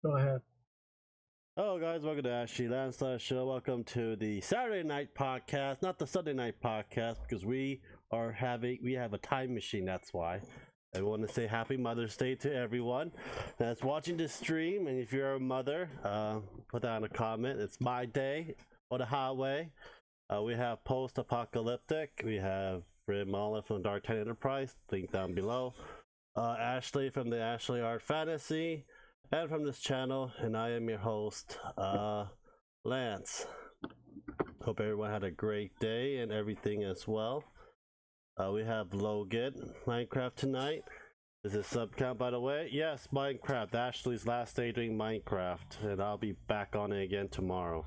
Go ahead. Hello, guys. Welcome to Ashley Lancelot Show. Welcome to the Saturday night podcast, not the Sunday night podcast, because we have a time machine. That's why. I want to say Happy Mother's Day to everyone that's watching this stream. And if you're a mother, put down a comment. It's my day on the highway. We have post-apocalyptic. We have Brit Mullen from Dark Tide Enterprise. Link down below. Ashley from the Ashley Art Fantasy. And from this channel, and I am your host, Lance. Hope everyone had a great day and everything as well. We have Logan Minecraft tonight. Is it sub count, by the way? Yes, Minecraft. Ashley's last day doing Minecraft, and I'll be back on it again tomorrow.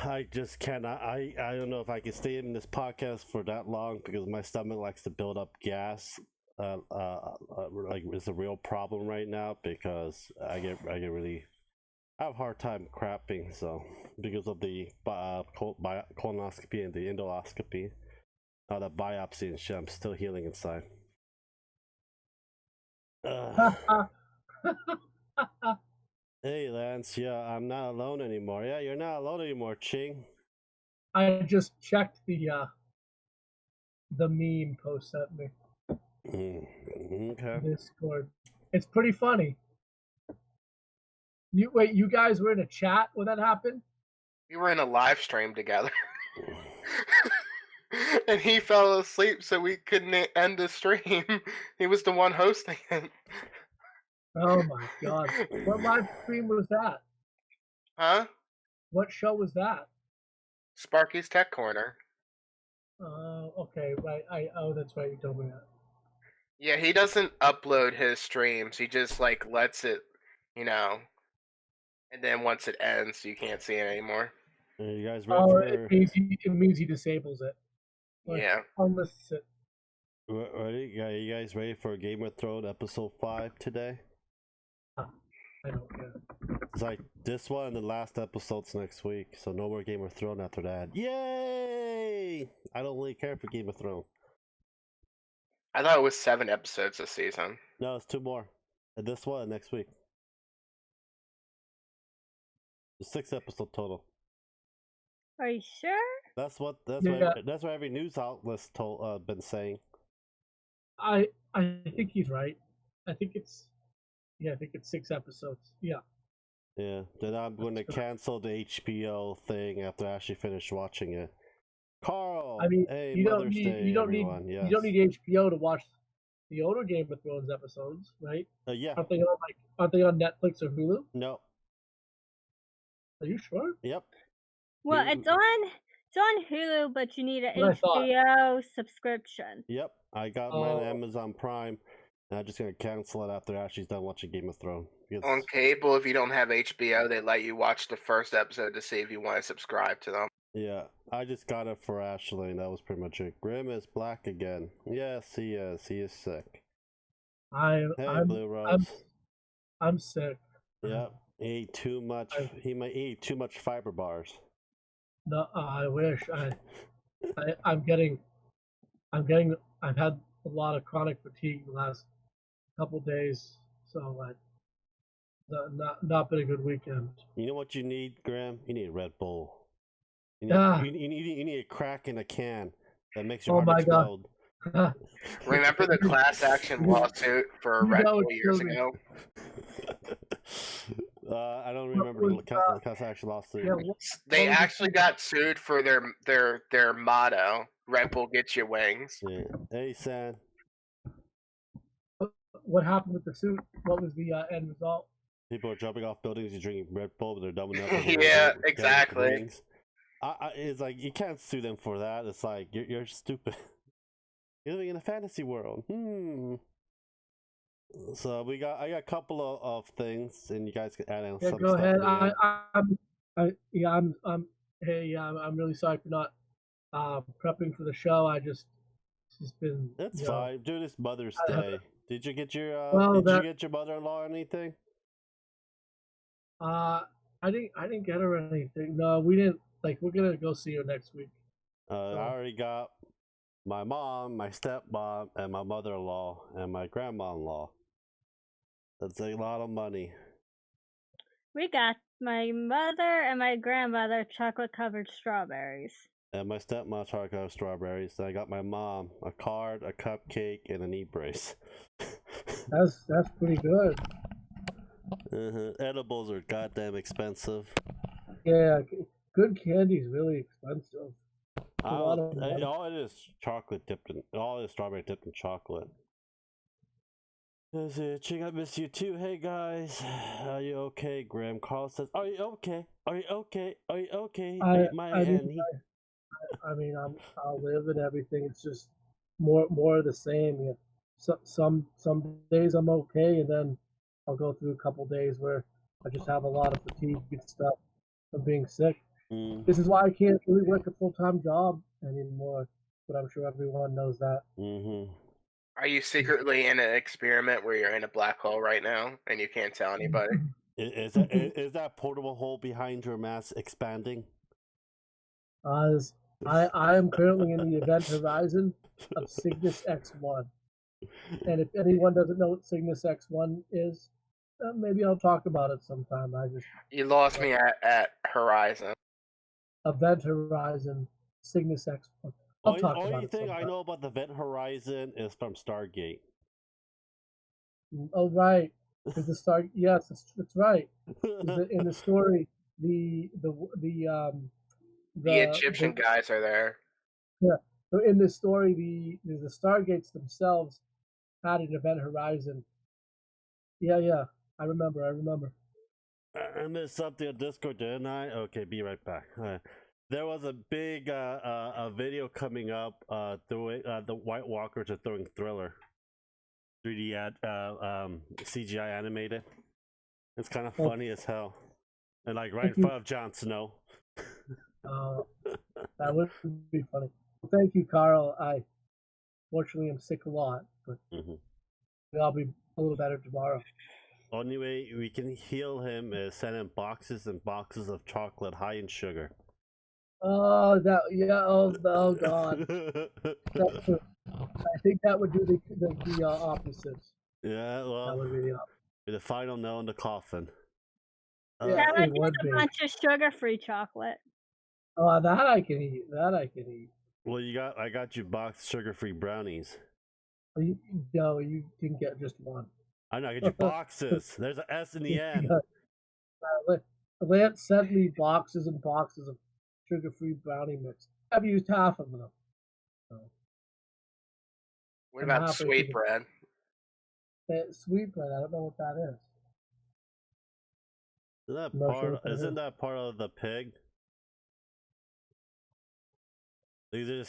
I just cannot. I don't know if I can stay in this podcast for that long because my stomach likes to build up gas. Like it's a real problem right now because I have a hard time crapping, so because of the colonoscopy and the endoscopy, the biopsy and shit, I'm still healing inside. Hey Lance, yeah, I'm not alone anymore. Yeah, you're not alone anymore, Ching. I just checked the meme post at me. Okay. Discord. It's pretty funny. You guys were in a chat when that happened? We were in a live stream together. And he fell asleep so we couldn't end the stream. He was the one hosting it. Oh my god. What live stream was that? Huh? What show was that? Sparky's Tech Corner. Okay, right. That's right, you told me that. Yeah, he doesn't upload his streams. He just lets it, and then once it ends, you can't see it anymore. Are you guys ready for... it means he disables it. Yeah. Unlists it. Ready? Are you guys ready for Game of Thrones episode 5 today? I don't care. It's like this one and the last episode's next week, so no more Game of Thrones after that. Yay! I don't really care for Game of Thrones. I thought it was 7 episodes this season. No, it's 2 more. And this one next week. It's 6 episodes total. Are you sure? That's what every news outlet's been saying. I think he's right. I think it's 6 episodes. Yeah. Yeah. Then I'm going to cancel the HBO thing after I actually finish watching it. Carl, I mean, hey, you don't Mother's need Day, you don't everyone. need Yes. you don't need HBO to watch the older Game of Thrones episodes, right? Yeah. Aren't they on Netflix or Hulu? No. Are you sure? Yep. Well, it's on Hulu, but you need an What I thought. HBO subscription. Yep. I got mine on Amazon Prime. And I'm just gonna cancel it after Ashley's done watching Game of Thrones. On cable, if you don't have HBO, they let you watch the first episode to see if you want to subscribe to them. Yeah, I just got it for Ashley, and that was pretty much it. Grim is black again. Yes, he is. He is sick. I'm Blue Rose. I'm sick. Yep. He ate too much. He might eat too much fiber bars. No, I wish. I've had a lot of chronic fatigue the last couple days, so not been a good weekend. You know what you need, Graham? You need a Red Bull. You need a crack in a can that makes your heart explode. Remember the class action lawsuit for Red Bull years ago? I don't remember the class action lawsuit. Yeah, they actually got sued for their motto, Red Bull gets you wings. Yeah. Hey, San. What happened with the suit? What was the end result? People are jumping off buildings and drinking Red Bull, but they're dumb enough. Yeah, exactly. It's like you can't sue them for that. It's like you're stupid. You're living in a fantasy world. So I got a couple of things, and you guys can add in some go stuff. Ahead. I'm really sorry for not prepping for the show. It's just been. That's fine. Do this Mother's Day. Did you get your you get your mother-in-law or anything? I didn't get her anything. No, we didn't. We're gonna go see her next week. I already got my mom, my stepmom, and my mother-in-law, and my grandma-in-law. That's a lot of money. We got my mother and my grandmother chocolate-covered strawberries. And my stepmom chocolate strawberries. Then I got my mom a card, a cupcake, and a knee brace. That's pretty good. Edibles are goddamn expensive. Yeah, good candy is really expensive. All it is chocolate dipped in, all it is strawberry dipped in chocolate. That's it. Ching, I miss you too. Hey guys, are you okay? Graham Carl says, "Are you okay? Are you okay? Are you okay?" I mean, I'll live and everything. It's just more of the same. Yeah. Some days I'm okay, and then I'll go through a couple days where I just have a lot of fatigue and stuff from being sick. This is why I can't really work a full-time job anymore. But I'm sure everyone knows that. Are you secretly in an experiment where you're in a black hole right now and you can't tell anybody? Is that portable hole behind your mask expanding? I am currently in the event horizon of Cygnus X1, and if anyone doesn't know what Cygnus X1 is, maybe I'll talk about it sometime. You lost me at Horizon. Event Horizon, Cygnus X1. Only thing I know about the Event Horizon is from Stargate. Oh right, the Star. Yes, that's right. In the story, the Egyptian guys are there. Yeah. So in this story, the Stargates themselves had an event horizon. Yeah. I remember. I missed something on Discord, didn't I? Okay, be right back. There was a big a video coming up doing the White Walkers are throwing Thriller 3D CGI animated. It's kind of funny as hell, and like right in front of Jon Snow. That would be funny. Thank you, Carl. Fortunately am sick a lot, but I'll be a little better tomorrow. Only way we can heal him is send him boxes and boxes of chocolate high in sugar. Oh, that yeah. Oh God. I think that would do the opposite. Yeah, well, that would be the opposite. The final nail in the coffin. Yeah, that would be a bunch of sugar-free chocolate. Oh, that I can eat. Well, I got you boxed sugar-free brownies. No, you can get just one. I know, I get you boxes. There's an S in the end. Lance sent me boxes and boxes of sugar-free brownie mix. I've used half of them. So. What about sweet bread? Sweet bread, I don't know what that is. Isn't that part of the pig? There's a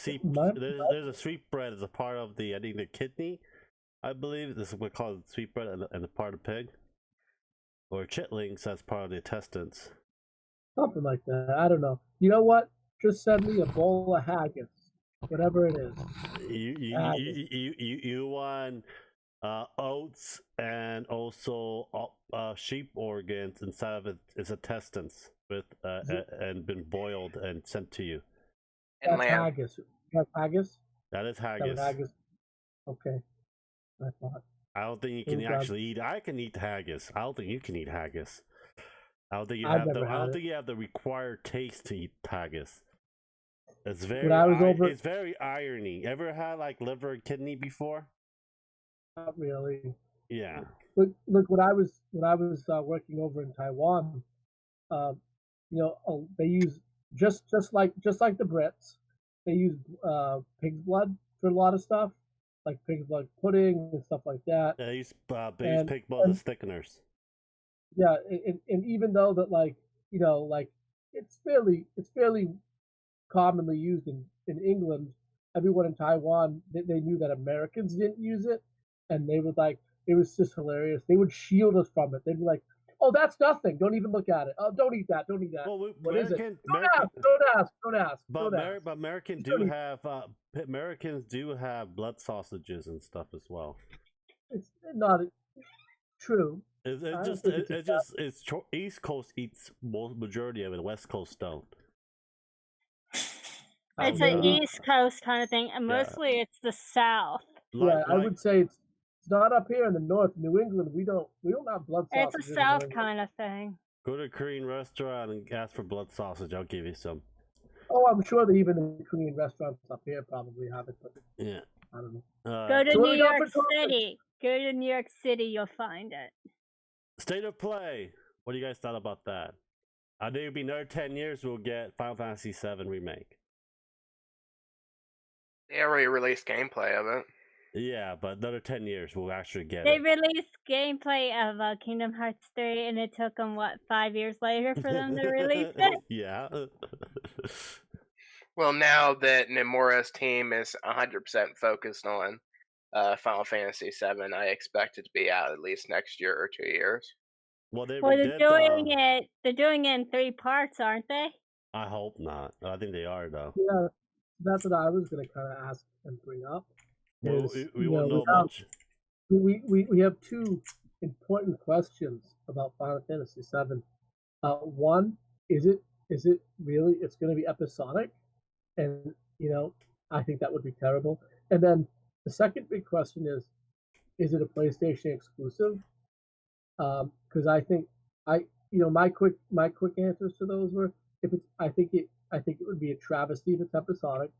sweet bread as a part of the, I think, the kidney. I believe this is what we call it sweet bread and a part of pig. Or chitlings as part of the intestines. Something like that. I don't know. You know what? Just send me a bowl of haggis. Whatever it is. You want oats and also sheep organs inside of its intestines with and been boiled and sent to you. That's haggis. That's haggis? That is haggis. Okay. I thought. I don't think you can actually eat. I can eat haggis. I don't think you can eat haggis. I don't think you have the required taste to eat haggis. It's it's very irony. Ever had like liver and kidney before? Not really. Yeah. Look, when I was working over in Taiwan, they use just like the Brits, they use pig's blood for a lot of stuff, like pig's blood pudding and stuff like that. Yeah, they use pig blood as thickeners. Yeah, and even though that it's fairly commonly used in England, everyone in Taiwan they knew that Americans didn't use it, and they would it was just hilarious. They would shield us from it. They'd be like, "Oh, that's nothing. Don't even look at it. Oh, don't eat that. Don't eat that." Well, what is it? Don't ask. But Americans do have blood sausages and stuff as well. It's not true. It's East Coast eats majority of it. West Coast don't. It's an East Coast kind of thing, and mostly it's the South. Yeah, I would say it's not up here in the North. New England, we don't have blood sausages. It's a South kind of thing. Go to a Korean restaurant and ask for blood sausage. I'll give you some. Oh, I'm sure that even the Korean restaurants up here probably have it, but Yeah. I don't know. Go to So what do New we got York for topics? City. Go to New York City, you'll find it. State of play. What do you guys thought about that? I think it'll be another 10 years we'll get Final Fantasy VII Remake. They already released gameplay of it. Yeah, but another 10 years we'll actually get They it. released gameplay of Kingdom Hearts 3, and it took them, 5 years later for them to release it? Yeah. Well, now that Nomura's team is 100% focused on Final Fantasy VII, I expect it to be out at least next year or 2 years. Well, they Well, redid they're doing it in 3 parts, aren't they? I hope not. I think they are, though. Yeah, that's what I was going to kind of ask and bring up. Well, is, we you won't know, know much. We have two important questions about Final Fantasy VII. One, is it really? It's going to be episodic, and I think that would be terrible. And then the second big question is it a PlayStation exclusive? Because I think my quick answers to those were if it's I think it would be a travesty if it's episodic,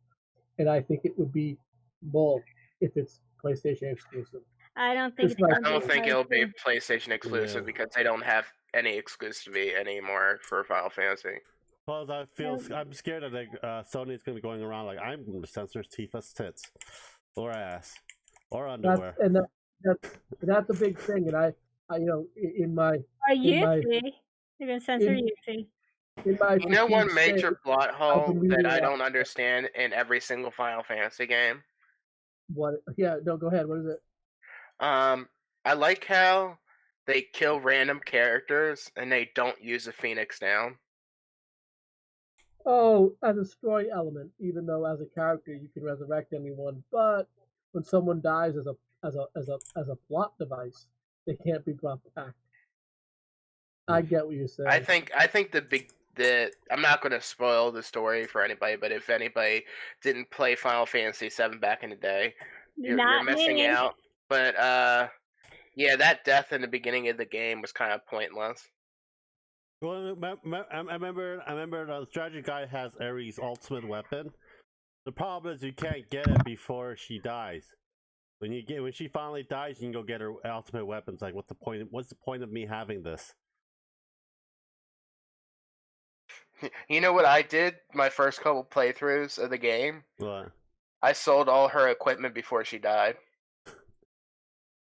and I think it would be both if it's PlayStation exclusive. I don't think Just like- I don't think it'll be PlayStation. PlayStation exclusive Yeah. because they don't have any exclusivity anymore for Final Fantasy. Plus, I'm scared that Sony's going to be going around like, I'm going to censor Tifa's tits or ass or underwear. That's a big thing, and I in my Or Yuffie. You're going to censor in- Yuffie. in my You know one 15 major states, plot hole been reading that a I lot. don't understand in every single Final Fantasy game? What? Yeah, no, go ahead. What is it? I like how they kill random characters and they don't use a Phoenix down. Oh, as a story element, even though as a character you can resurrect anyone, but when someone dies as a plot device, they can't be brought back. I get what you're saying. I think I'm not going to spoil the story for anybody, but if anybody didn't play Final Fantasy VII back in the day, you're Not missing me. out. But yeah, that death in the beginning of the game was kind of pointless. Well, I remember the strategy guy has Ares' ultimate weapon. The problem is you can't get it before she dies. When she finally dies, you can go get her ultimate weapon. It's like, what's the point? What's the point of me having this? You know what I did my first couple playthroughs of the game? What? I sold all her equipment before she died.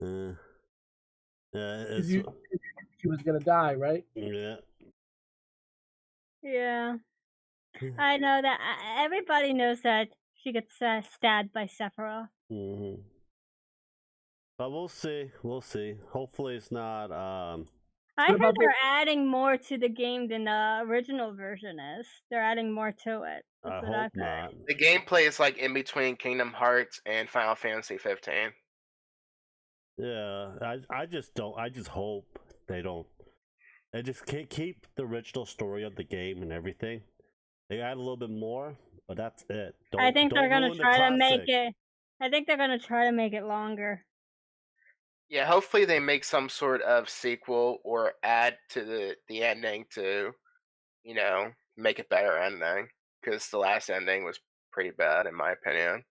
Yeah, She was gonna die, right? yeah. Yeah. I know that. Everybody knows that she gets stabbed by Sephiroth. Mm-hmm. But we'll see. We'll see. Hopefully, it's not. I What heard about they're adding more to the game than the original version is. They're adding more to it. I That's what hope I've heard. not. The gameplay is like in between Kingdom Hearts and Final Fantasy 15. Yeah, I just don't. I just hope they don't. They just can't keep the original story of the game and everything. They add a little bit more, but that's it. I think they're gonna ruin the try to make classic. it. I think they're gonna try to make it longer. Yeah, hopefully they make some sort of sequel or add to the ending to, make it better ending. Because the last ending was pretty bad, in my opinion.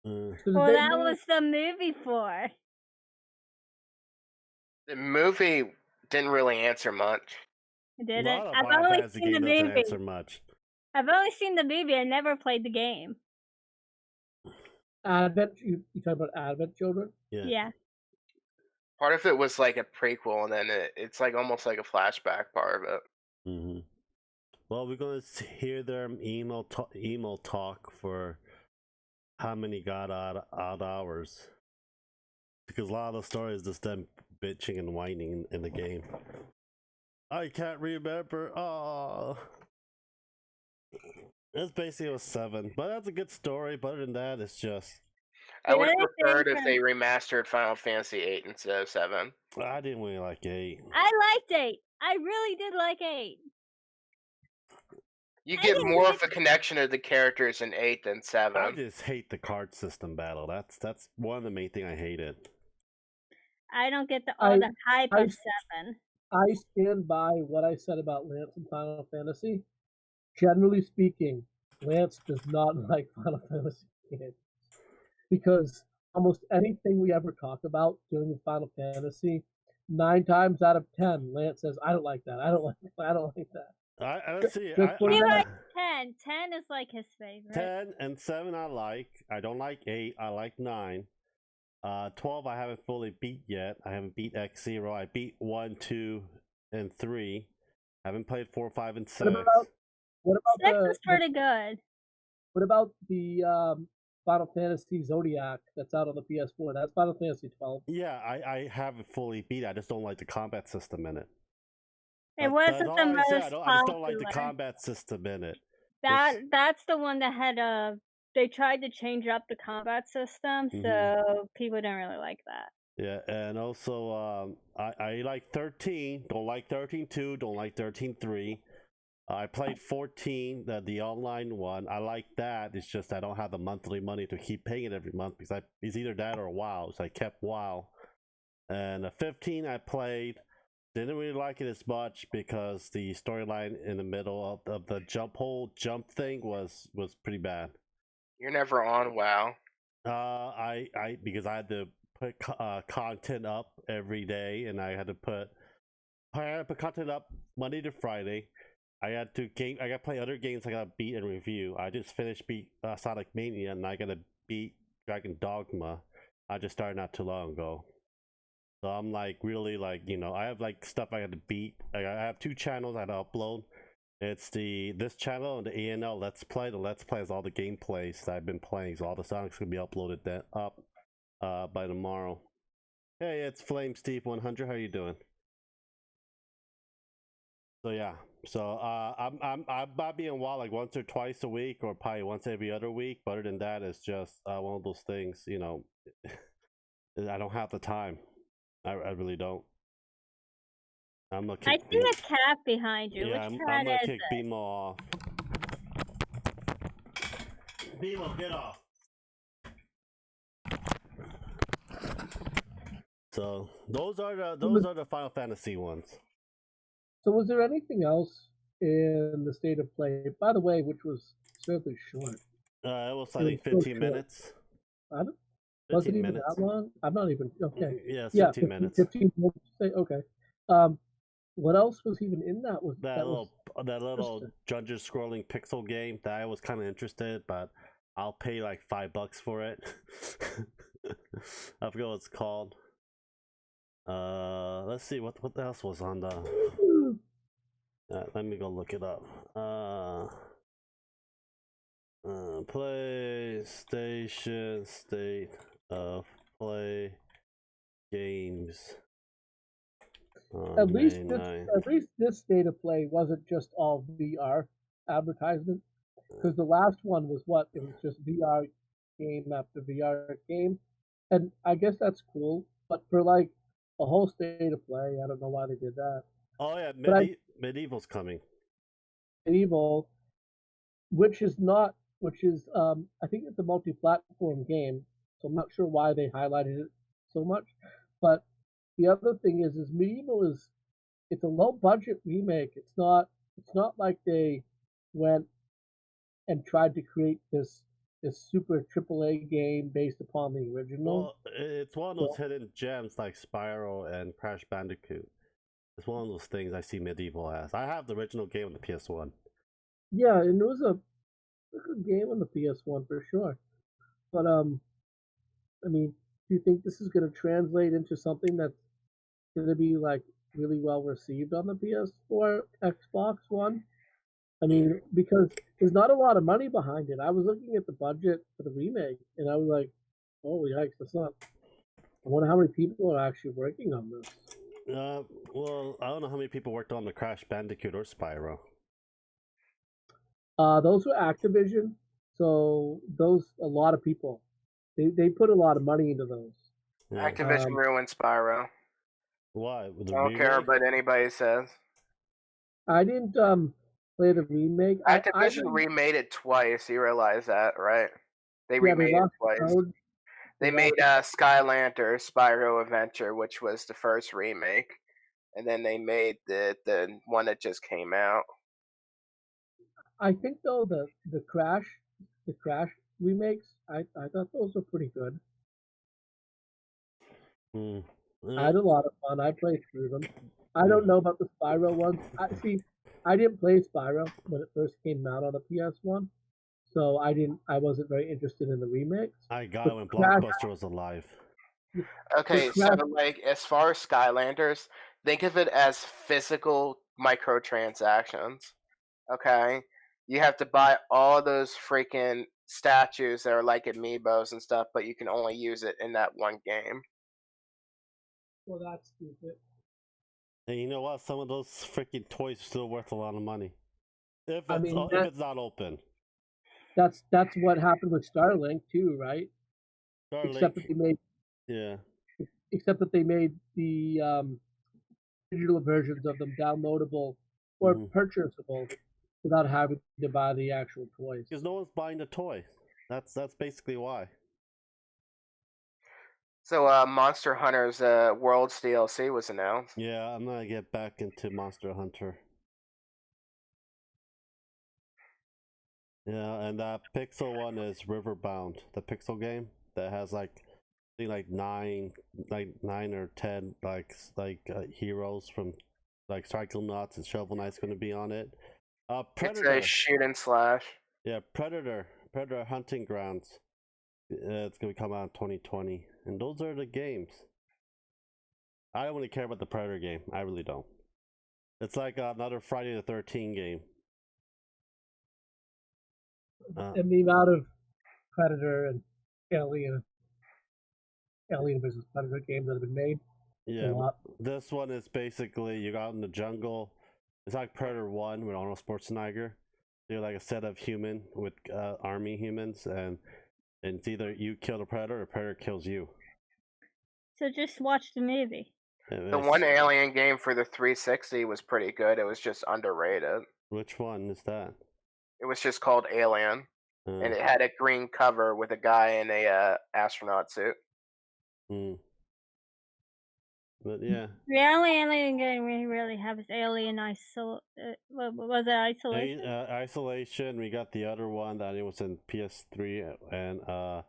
Mm. So did Well, they that move- was the movie for. The movie didn't really answer much. Did A it? lot of I've Final only Fantasy seen the game doesn't movie. answer much. I've only seen the movie. I never played the game. Advent. You talk about Advent Children? Yeah. Yeah. Part of it was like a prequel, and then it's like almost like a flashback part of it. Mm-hmm. Well, we're gonna hear their email talk for how many got odd hours, because a lot of the story is just them bitching and whining in the game. I can't remember. Oh, it's basically a 7, but that's a good story. But other than that, it's just I would have Really preferred think if they remastered Final Fantasy 8 instead of 7. I didn't really like 8. I liked 8. I really did like 8. You I get didn't more like- of a connection of the characters in 8 than 7. I just hate the card system battle. That's one of the main thing I hated. I don't get all I- the hype I- of 7. I stand by what I said about Lance in Final Fantasy. Generally speaking, Lance does not like Final Fantasy games because almost anything we ever talk about dealing with Final Fantasy, 9 times out of 10, Lance says, "I don't like that. I don't like. I don't like that." I let's see. Just for He that, likes 10. 10 is like his favorite. 10 and 7 I like. I don't like 8. I like 9. 12 I haven't fully beat yet. I haven't beat X0. I beat 1, 2, and 3. I haven't played 4, 5, and 6. what about 6 is pretty good. what about the Final Fantasy Zodiac that's out on the PS4? That's Final Fantasy 12. Yeah, I haven't fully beat it. I just don't like the combat system in it. It wasn't That's the all I most said. I just don't like the popular. combat system in it. That's the one that had they tried to change up the combat system, so people didn't really like that. Yeah, and also I like 13. Don't like 13.2. Don't like 13.3. I played 14, the online one. I like that. It's just I don't have the monthly money to keep paying it every month because it's either that or WoW. So I kept WoW. And 15 I played. Didn't really like it as much because the storyline in the middle of the whole jump thing was pretty bad. You're never on WoW. I because I had to put content up every day, and I had to put content up Monday to Friday. I got to play other games I gotta beat and review. I just finished Sonic Mania, and I gotta beat Dragon Dogma. I just started not too long ago. So I'm like really like, I have like stuff I had to beat. I have 2 channels I had to upload. It's this channel and the ANL Let's Play. The Let's Play is all the gameplays that I've been playing, so all the Sonic's gonna be uploaded up by tomorrow. Hey, it's Flame Steve 100. How you doing? So yeah, so I'm not being WoW like once or twice a week, or probably once every other week. But other than that, it's just one of those things. I don't have the time. I really don't. I'm gonna I kick see a cat behind you. Yeah, Which I'm cat gonna is kick it? BMO off. BMO, get off. So those are the Final Fantasy ones. So was there anything else in the state of play? By the way, which was fairly short. It was I think 15 minutes. I don't, was it 15 even minutes. that long? I'm not even okay. Yeah, 15 minutes. 15 minutes. Okay. What else was even in that? That little Dungeon scrolling pixel game that I was kind of interested, but I'll pay like $5 for it. I forget what it's called. Let's see what else was on the. Let me go look it up. PlayStation State of Play games. At least this state of play wasn't just all VR advertisement, because the last one was what? It was just VR game after VR game, and I guess that's cool. But for like a whole state of play, I don't know why they did that. Oh yeah, Medieval's coming. Medieval, which is I think it's a multi-platform game, so I'm not sure why they highlighted it so much. But the other thing is Medieval it's a low budget remake. It's not like they went and tried to create this super AAA game based upon the original. Well, it's one of those hidden gems like Spyro and Crash Bandicoot. It's one of those things I see Medieval as. I have the original game on the PS1. Yeah, and it was a good game on the PS1 for sure. But I mean, do you think this is going to translate into something that's going to be like really well received on the PS4, Xbox One? I mean, because there's not a lot of money behind it. I was looking at the budget for the remake, and I was like, "Oh yikes, that's not." I wonder how many people are actually working on this. Well, I don't know how many people worked on the Crash Bandicoot or Spyro. Those were Activision, so a lot of people. They put a lot of money into those. Yeah. Activision ruined Spyro. Why? I don't care what anybody says. I didn't play the remake. Activision remade it twice. You realize that, right? They remade it twice. They made Skylanders Spyro Adventure, which was the first remake, and then they made the one that just came out. I think though the Crash remakes, I thought those were pretty good. Hmm. I had a lot of fun. I played through them. I don't know about the Spyro ones. I didn't play Spyro when it first came out on the PS1, so I wasn't very interested in the remakes. I got But it when Crash, Blockbuster was alive. Okay, so Crash, like as far as Skylanders, think of it as physical microtransactions. Okay, you have to buy all those freaking statues that are like amiibos and stuff, but you can only use it in that one game. well, that's stupid. And you know what? Some of those freaking toys are still worth a lot of money. If I it's mean, if it's not open. that's what happened with Starlink too, right? Except that Starlink, they made yeah. the digital versions of them downloadable or Mm-hmm. purchasable without having to buy the actual toys. Because no one's buying the toy. That's basically why. So, Monster Hunter's Worlds DLC was announced. Yeah, I'm gonna get back into Monster Hunter. Yeah, and that Pixel one is Riverbound, the Pixel game that has like I think like nine or 10 heroes from like Psychonauts and Shovel Knight's going to be on it. It's Predator, a shoot and slash. yeah, Predator Hunting Grounds. It's going to come out in 2020, and those are the games. I don't really care about the Predator game. I really don't. It's like another Friday the 13th game. And the amount of Predator and Alien versus Predator games that have been made, it's a Yeah, lot. this one is basically you go out in the jungle. It's like Predator 1 with Arnold Schwarzenegger. You're like a set of human with army humans, and it's either you kill the predator or the predator kills you. So just watch the movie. The one Alien game for the 360 was pretty good. It was just underrated. Which one is that? It was just called Alien, and it had a green cover with a guy in a astronaut suit. But yeah, The only alien game we really have is Alien what was it, Isolation? Isolation. We got the other one that it was in PS3 and Well,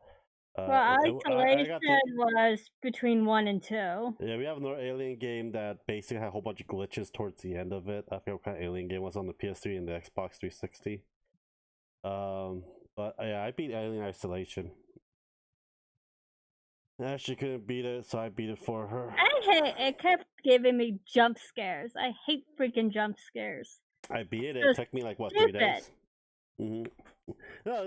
I Isolation got was between 1 and 2. Yeah, we have another Alien game that basically had a whole bunch of glitches towards the end of it. I forget what kind of Alien game was on the PS3 and the Xbox 360. But yeah, I beat Alien Isolation. Ashley couldn't beat it, so I beat it for her. It kept giving me jump scares. I hate freaking jump scares. I beat it. It took me like what, 3 days? No,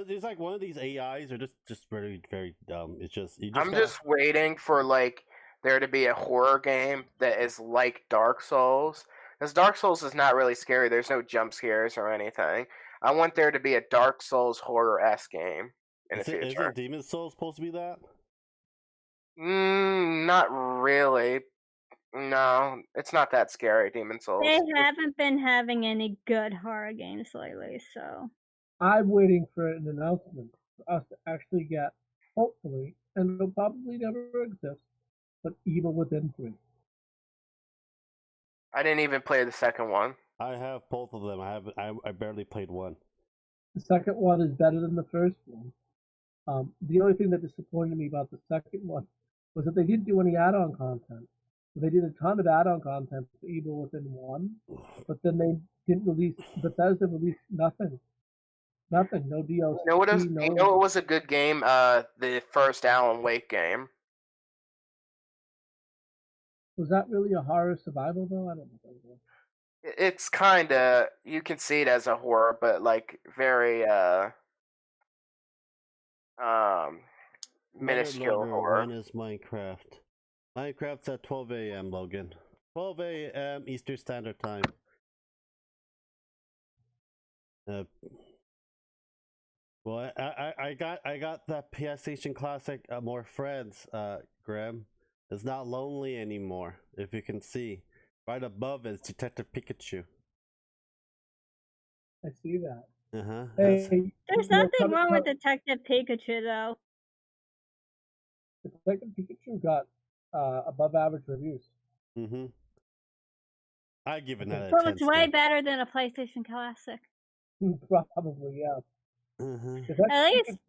it's like one of these AIs are just very very dumb. It's just I'm just waiting for like there to be a horror game that is like Dark Souls, because Dark Souls is not really scary. There's no jump scares or anything. I want there to be a Dark Souls horror-esque game in the future. Isn't Demon Souls supposed to be that? Not really. No, it's not that scary, Demon Souls. They haven't been having any good horror games lately, so. I'm waiting for an announcement for us to actually get, hopefully, and it'll probably never exist, but Evil Within 3. I didn't even play the second one. I have both of them. I barely played one. The second one is better than the first one. The only thing that disappointed me about the second one was that they didn't do any add-on content. They did a ton of add-on content for Evil Within 1, but then they didn't release, Bethesda released nothing. Nothing, no DLC. You know what was a good game? The first Alan Wake game. Was that really a horror survival though? I don't know. It's kinda, you can see it as a horror, but like very minuscule horror. When is Minecraft? Minecraft's at 12 a.m. Logan. 12 a.m. Eastern Standard Time. Well, I got that PlayStation Classic More Friends, Graham. It's not lonely anymore, if you can see. Right above is Detective Pikachu. I see that. Hey, there's nothing wrong with Detective Pikachu, though. Detective Pikachu got above average reviews. I give it out of So 10 it's way still. better than a PlayStation Classic. Probably, yeah. Uh-huh. If that At could least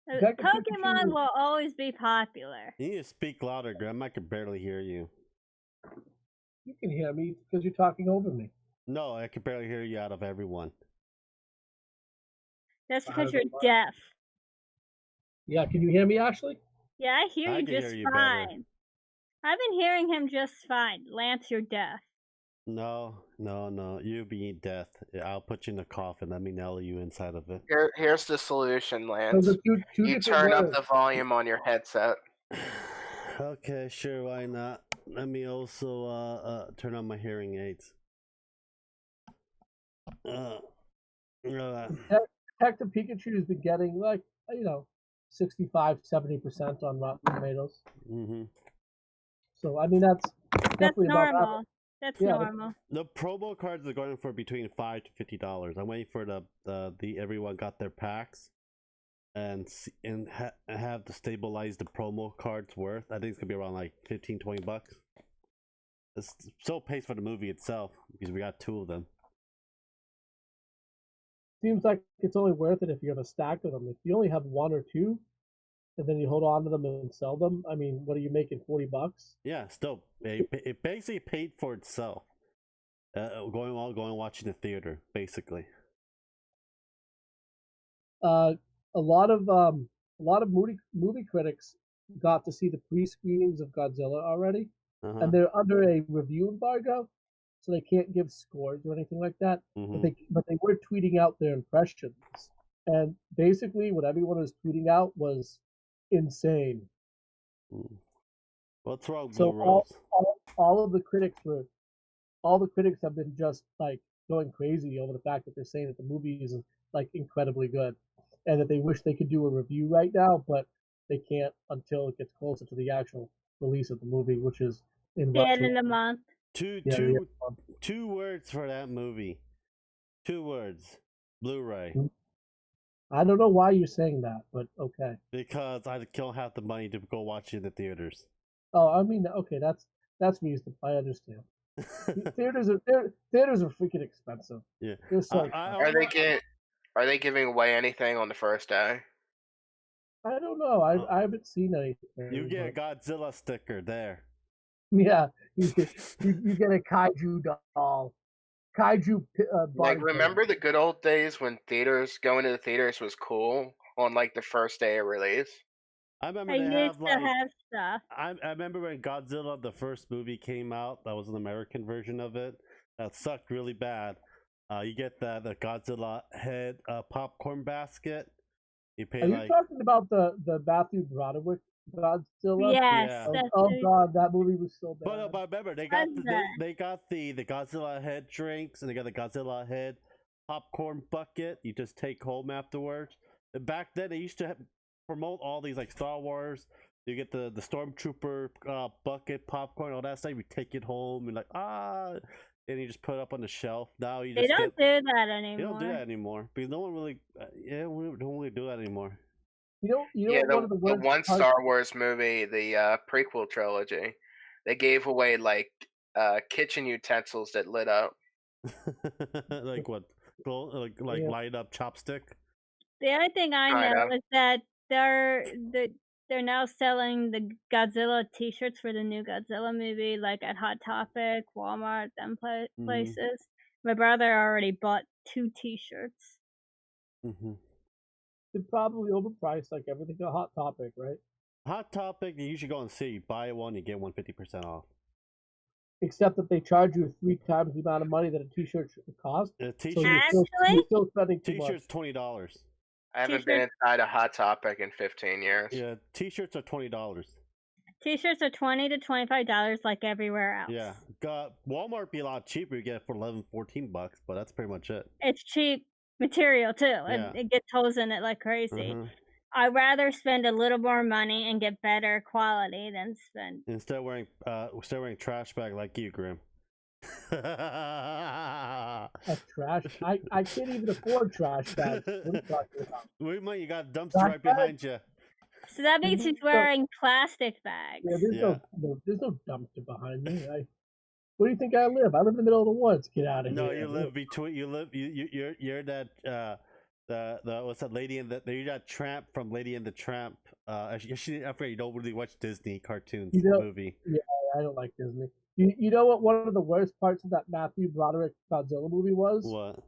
if that could Pokemon Pikachu, will always be popular. You need to speak louder, Graham. I can barely hear you. you can hear me because you're talking over me. No, I can barely hear you out of everyone. That's I because don't you're know why. deaf. Yeah, can you hear me, Ashley? Yeah, I hear I you can just hear you better. fine. I've been hearing him just fine. Lance, you're deaf. No. You being death. I'll put you in a coffin. Let me nail you inside of it. Here's the solution, Those Lance. are two You different turn up words. the volume on your headset. Okay, sure, why not? Let me also turn on my hearing aids. Detective Pikachu has been getting 65-70% on Rotten Tomatoes. Mm-hmm. So I mean that's That's definitely above average. normal. That's Yeah, normal. The promo cards are going for between $5 to $50. I'm waiting for the everyone got their packs and have to stabilize the promo cards worth. I think it's gonna be around like $15-20. It's still pays for the movie itself because we got 2 of them. Seems like it's only worth it if you have a stack of them. If you only have 1 or 2, and then you hold on to them and sell them, I mean, what are you making, $40? Yeah, still it basically paid for itself. Going watching the theater basically. A lot of movie critics got to see the pre-screenings of Godzilla already, Uh-huh. and they're under a review embargo, so they can't give scores or anything like that. Mm-hmm. But they were tweeting out their impressions, and basically what everyone was tweeting out was insane. What's wrong, So Blue Rose? all of the critics have been just like going crazy over the fact that they're saying that the movie is like incredibly good, and that they wish they could do a review right now, but they can't until it gets closer to the actual release of the movie, which is in The end of the month. Two words for that movie. 2 words. Blu-ray. I don't know why you're saying that, but okay. Because I don't have the money to go watch it in the theaters. Oh, I mean, okay, that's reasonable. I understand. Theaters are freaking expensive. Yeah. They're so Are they giving away anything on the first day? I don't know. I haven't seen anything. You get a Godzilla sticker there. Yeah, you get a kaiju doll, kaiju. Like, remember the good old days when going to the theaters was cool on like the first day of release? I remember I they used have to have stuff. I remember when Godzilla, the first movie, came out. That was an American version of it. That sucked really bad. You get the Godzilla head popcorn basket. You pay Are you talking about the Matthew Broderick Godzilla? Yes. Yeah. Oh God, that movie was so bad. But remember, they got the Godzilla head drinks, and they got the Godzilla head popcorn bucket. You just take home afterwards. And back then, they used to promote all these like Star Wars. You get the Stormtrooper bucket popcorn, all that stuff. You take it home and and you just put it up on the shelf. Now you just They don't do that anymore. They don't do that anymore because no one really, we don't really do that anymore. You know Yeah, one of the one Star Wars movie, the prequel trilogy, they gave away like kitchen utensils that lit up. Like what? Like light up chopstick. The only thing I know is that they're now selling the Godzilla T-shirts for the new Godzilla movie, like at Hot Topic, Walmart, them places. My brother already bought 2 T-shirts. They're probably overpriced, like everything at Hot Topic, right? Hot Topic, you usually go and see. Buy one, you get 50% off. Except that they charge you 3 times the amount of money that a T-shirt should cost. T-shirt, so you're still spending too T-shirt's much. $20. I haven't been inside a Hot Topic in 15 years. Yeah, T-shirts are $20. T-shirts are $20 to $25, like everywhere else. Yeah, Walmart be a lot cheaper. You get it for $11-14, but that's pretty much it. It's cheap material too, and it gets holes in it like crazy. I'd rather spend a little more money and get better quality than spend. Instead wearing trash bag like you, Grim. A trash? I can't even afford trash bags. What are you talking about? Wait, man, you got a dumpster right behind you. So that means he's wearing plastic bags. Yeah, there's no dumpster behind me. Where do you think I live? I live in the middle of the woods. Get out of No, here. you live between. You're that the what's that lady in the you're that tramp from Lady and the Tramp. Actually, I'm afraid you don't really watch Disney cartoons movie. Yeah, I don't like Disney. You know what? One of the worst parts of that Matthew Broderick Godzilla movie was? What?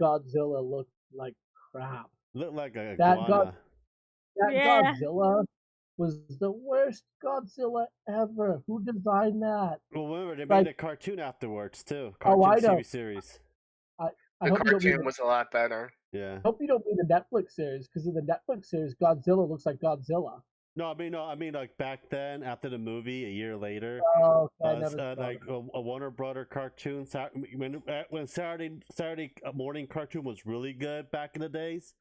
Godzilla looked like crap. Looked like a iguana. That Godzilla was the worst Godzilla ever. Who designed that? Well, remember they made a cartoon afterwards too. I know. TV series. I the hope cartoon was a lot better. Yeah. I hope you don't mean the Netflix series, because in the Netflix series, Godzilla looks like Godzilla. No, I mean, like back then, after the movie, a year later, like a Warner Brother cartoon. When Saturday morning cartoon was really good back in the days,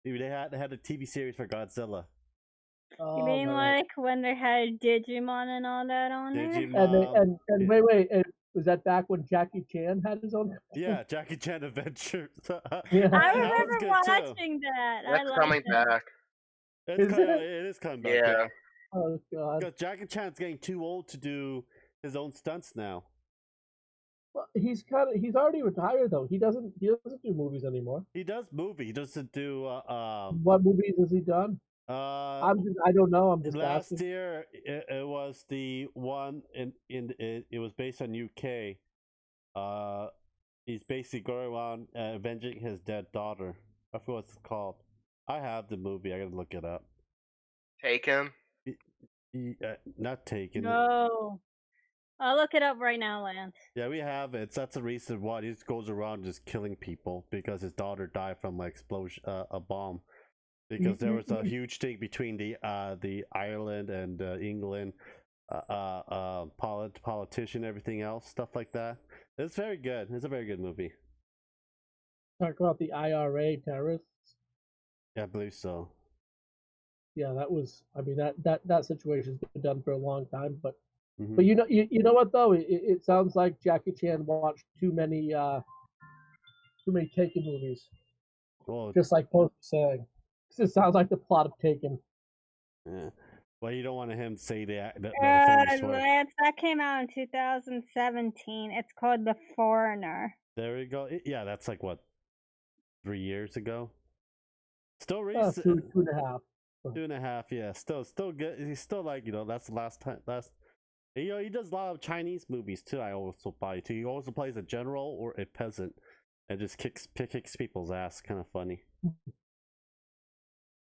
they had a TV series for Godzilla. You mean like when they had Digimon and all that on there? And wait, was that back when Jackie Chan had his own? Yeah, Jackie Chan Adventures. Yeah. I remember watching that. That's coming back. It is coming back. Yeah. Oh god. Because Jackie Chan's getting too old to do his own stunts now. Well, he's already retired though. He doesn't do movies anymore. He does movies. He doesn't do what movies has he done? I don't know. I'm just last asking. year it was the one it was based on UK. He's basically going around avenging his dead daughter. I forgot what it's called. I have the movie. I gotta look it up. Taken? Not Taken. No. I'll look it up right now, Lance. Yeah, we have it. That's the reason why he just goes around just killing people because his daughter died from an explosion, a bomb. Because there was a huge thing between the Ireland and England, politician, everything else, stuff like that. It's very good. It's a very good movie. Talk about the IRA terrorists. Yeah, I believe so. Yeah, that was. I mean, that situation's been done for a long time, but you know what though? It sounds like Jackie Chan watched too many Taken movies. Well, just like Post was saying. It sounds like the plot of Taken. Yeah. Well, you don't want him to say that. Lance, that came out in 2017. It's called The Foreigner. There we go. Yeah, that's like what, 3 years ago. Still recent. 2.5. 2.5. Yeah, still good. He's still like that's the last time. He does a lot of Chinese movies too. I also buy too. He also plays a general or a peasant, and just kicks people's ass. Kind of funny.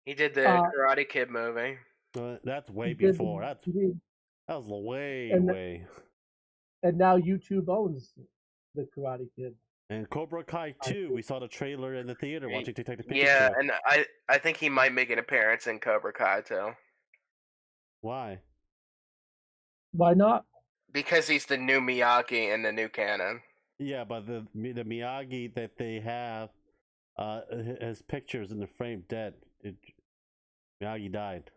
He did the Karate Kid movie. That's way before. That was way. And now YouTube owns the Karate Kid. And Cobra Kai 2, we saw the trailer in the theater watching Detective Pikachu. Yeah, and I think he might make an appearance in Cobra Kai too. Why? Why not? Because he's the new Miyagi in the new canon. Yeah, but the Miyagi that they have, his pictures in the frame dead. Miyagi died.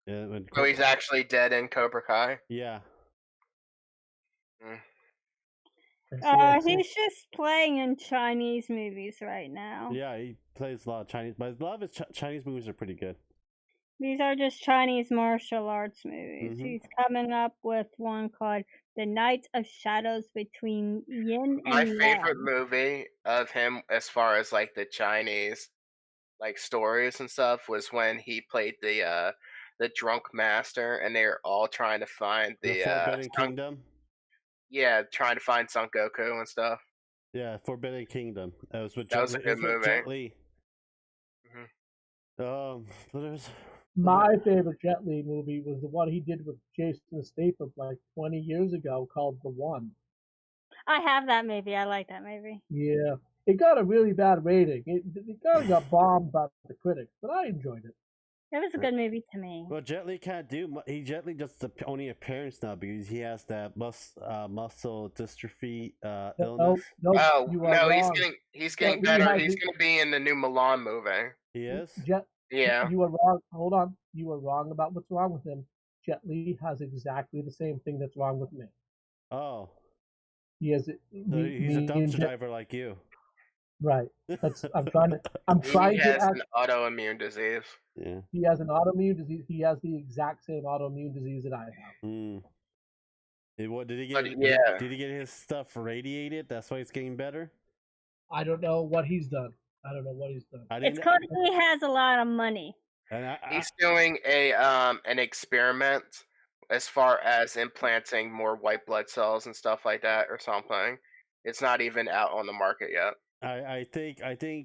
So he's actually dead in Cobra Kai? Yeah. He's just playing in Chinese movies right now. Yeah, he plays a lot of Chinese, but a lot of his Chinese movies are pretty good. These are just Chinese martial arts movies. He's coming up with one called The Night of Shadows Between Yin and My Yang. favorite movie of him, as far as like the Chinese like stories and stuff, was when he played the drunk master, and they were all trying to find the Forbidden Kingdom. Yeah, trying to find Son Goku and stuff. Yeah, Forbidden Kingdom. That was a good movie. Jet Li. My favorite Jet Li movie was the one he did with Jason Statham like 20 years ago called The One. I have that movie. I like that movie. Yeah. It got a really bad rating. It kind of got bombed by the critics, but I enjoyed it. It was a good movie to me. Well, Jet Li can't do. Jet Li just the only appearance now because he has that muscle dystrophy illness. He's getting better. He's going to be in the new Milan movie. He is. Yeah. You were wrong. Hold on. You were wrong about what's wrong with him. Jet Li has exactly the same thing that's wrong with me. Oh. He has. He's a dumpster diver like you. Right. I'm trying to. He has an autoimmune disease. Yeah. He has an autoimmune disease. He has the exact same autoimmune disease that I have. What did he But get? yeah, Did he get his stuff radiated? That's why it's getting better. I don't know what he's done. I don't know what he's done. I It's didn't. called he has a lot of money. And he's doing an experiment as far as implanting more white blood cells and stuff like that or something. It's not even out on the market yet. I think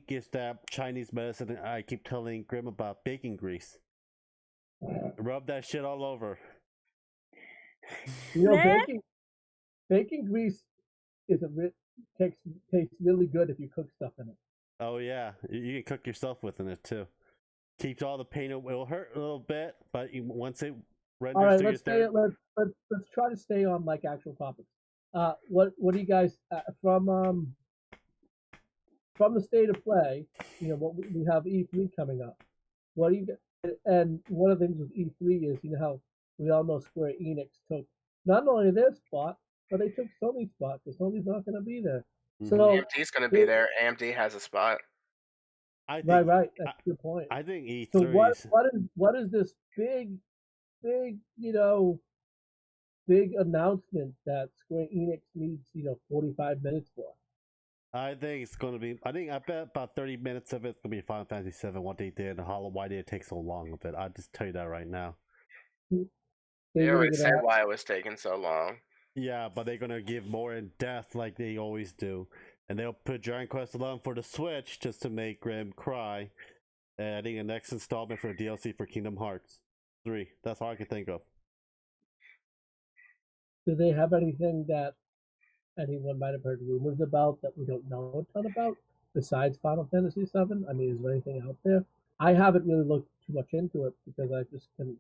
it's that Chinese medicine I keep telling Grim about, bacon grease. Rub that shit all over. You know, Man. bacon grease tastes really good if you cook stuff in it. Oh yeah, you can cook yourself within it too. Keeps all the pain. It will hurt a little bit, but once it renders All right, to let's try to stay on like actual topics. What do you guys from the state of play? You know, what we have E3 coming up. What do you and one of the things with E3 is, you know, how we all know Square Enix took not only their spot, but they took Sony's spot because Sony's not going to be there. So AMD's going to be there. AMD has a spot. I think, right. That's a good point. I think E3. So what is this big, you know, big announcement that Square Enix needs, you know, 45 minutes for? I think it's going to be. I bet about 30 minutes of it's going to be Final Fantasy VII. What they did, and why did it take so long of it? I'll just tell you that right now. They already said why it was taking so long. Yeah, but they're gonna give more in depth like they always do, and they'll put Dragon Quest 11 for the Switch just to make Grim cry. And I think the next installment for the DLC for Kingdom Hearts 3. That's all I can think of. Do they have anything that anyone might have heard rumors about that we don't know a ton about besides Final Fantasy VII? I mean, is there anything out there? I haven't really looked too much into it because I just been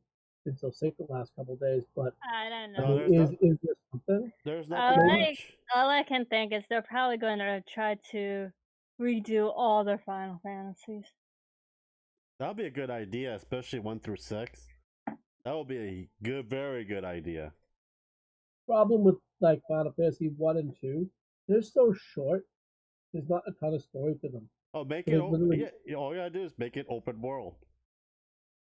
so sick the last couple of days. But I don't know. I mean, is there something? There's nothing much. All I can think is they're probably going to try to redo all their Final Fantasies. That'll be a good idea, especially 1 through 6. That would be a good, very good idea. Problem with like Final Fantasy 1 and 2, they're so short. There's not a ton of story to them. Oh, make it open. Yeah, all you gotta do is make it open world.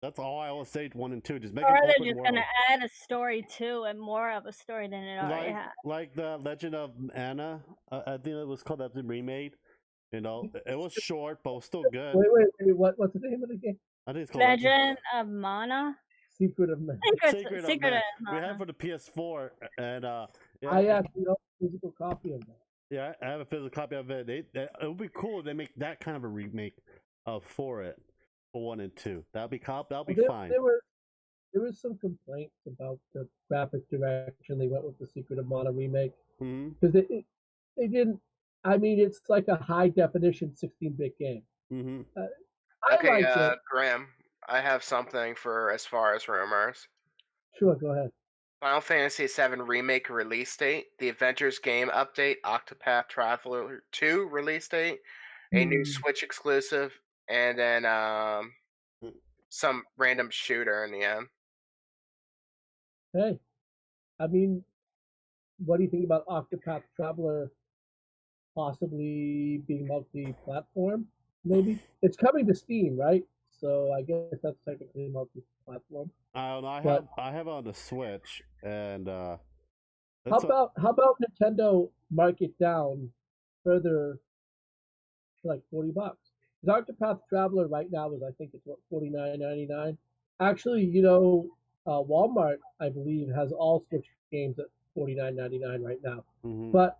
That's all I will say. 1 and 2, just make it open world. Or they're just gonna add a story too, and more of a story than it already had. Like the Legend of Anna, I think it was called that Remade. You know, it was short, but it was still good. Wait, what's the name of the game? I think it's called Legend of Mana. Secret of Mana. Secret of Mana. We have for the PS4, and yeah, I actually have a physical copy of that. Yeah, I have a physical copy of it. It would be cool if they make that kind of a remake for it for 1 and 2. That'll be fine. There was some complaints about the graphic direction they went with the Secret of Mana remake because they didn't. I mean, it's like a high definition 16-bit game. Okay, Graham, I have something for as far as rumors. Sure, go ahead. Final Fantasy VII Remake release date, the Avengers game update, Octopath Traveler 2 release date, a new Switch exclusive, and then some random shooter in the end. Hey, I mean, what do you think about Octopath Traveler possibly being multi-platform? Maybe it's coming to Steam, right? So I guess that's technically multi-platform. I don't know. I have it on the Switch, and how about Nintendo mark it down further to like $40? Because Octopath Traveler right now is, I think it's what, $49.99. Actually, you know, Walmart, I believe, has all Switch games at $49.99 right now. But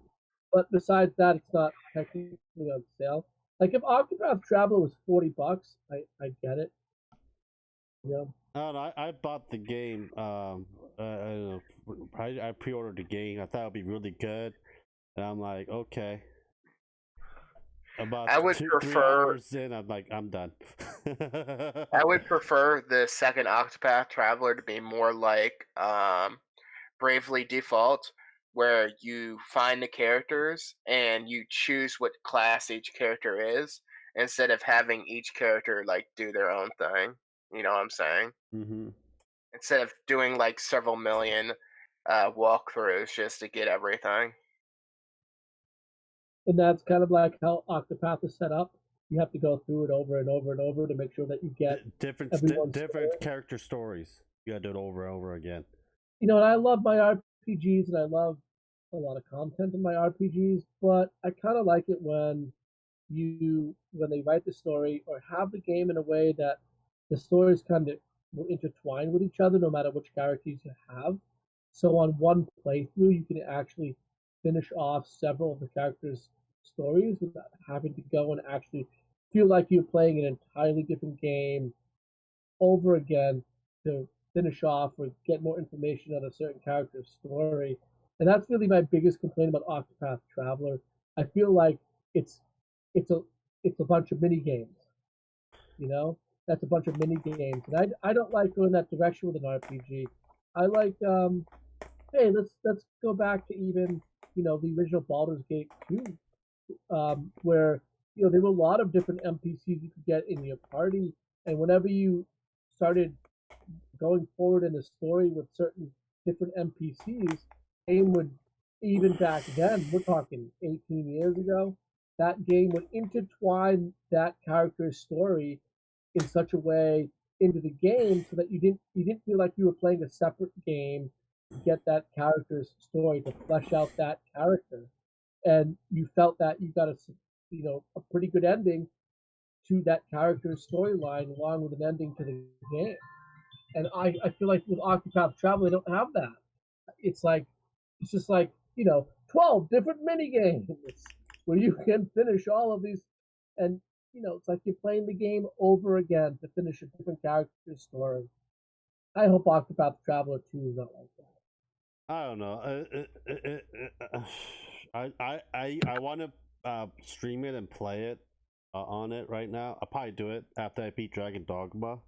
besides that, it's not technically on sale. Like if Octopath Traveler was $40, I'd get it. Yeah. I bought the game. I pre-ordered the game. I thought it'd be really good, and I'm like, okay. About I would 3 prefer. hours in, I'm like, I'm done. I would prefer the second Octopath Traveler to be more like Bravely Default, where you find the characters and you choose what class each character is, instead of having each character like do their own thing. You know what I'm saying? Instead of doing like several million walkthroughs just to get everything. And that's kind of like how Octopath is set up. You have to go through it over and over and over to make sure that you get different character stories. You gotta do it over and over again. You know, and I love my RPGs and I love a lot of content in my RPGs, but I kind of like it when they write the story or have the game in a way that the stories kind of will intertwine with each other no matter which characters you have. So on one playthrough, you can actually finish off several of the characters' stories without having to go and actually feel like you're playing an entirely different game over again to finish off or get more information on a certain character's story. And that's really my biggest complaint about Octopath Traveler. I feel like it's it's a it's a bunch of mini games, you know? That's a bunch of mini games. And I don't like going that direction with an RPG. I like hey, let's go back to even, the original Baldur's Gate 2, where there were a lot of different NPCs you could get in your party, and whenever you started going forward in the story with certain different NPCs, game would, even back then, we're talking 18 years ago, that game would intertwine that character's story in such a way into the game so that you didn't feel like you were playing a separate game to get that character's story to flesh out that character, and you felt that you got a pretty good ending to that character's storyline along with an ending to the game. And I feel like with Octopath Traveler, they don't have that. It's like it's just like 12 different mini games where you can finish all of these, and it's like you're playing the game over again to finish a different character's story. I hope Octopath Traveler 2 is not like that. I don't know. I want to stream it and play it on it right now. I'll probably do it after I beat Dragon Dogma.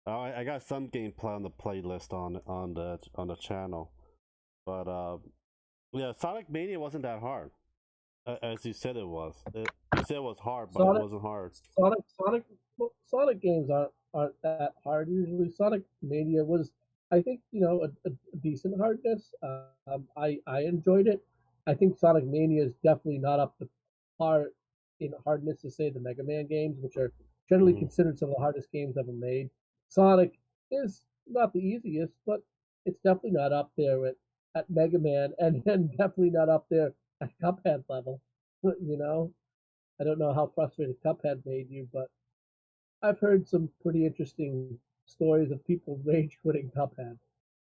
I got some gameplay on the playlist on the channel, but yeah, Sonic Mania wasn't that hard, as you said it was. You said it was hard, but it wasn't hard. Sonic games aren't that hard usually. Sonic Mania was, I think, a decent hardness. I enjoyed it. I think Sonic Mania is definitely not up to par in hardness to say the Mega Man games, which are generally considered some of the hardest games ever made. Sonic is not the easiest, but it's definitely not up there at Mega Man, and definitely not up there at Cuphead level. I don't know how frustrated Cuphead made you, but I've heard some pretty interesting stories of people rage quitting Cuphead,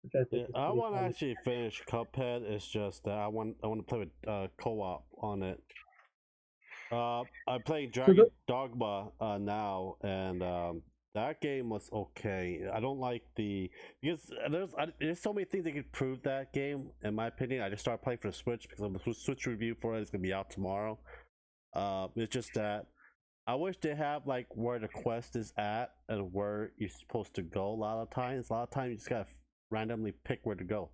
which I think is I pretty want to funny. actually finish Cuphead. It's just that I want to play with co-op on it. I'm playing Dragon Dogma now, and that game was okay. I don't like because there's so many things that could prove that game. In my opinion, I just started playing for the Switch because the Switch review for it is gonna be out tomorrow. It's just that I wish they have like where the quest is at and where you're supposed to go. A lot of times you just gotta randomly pick where to go,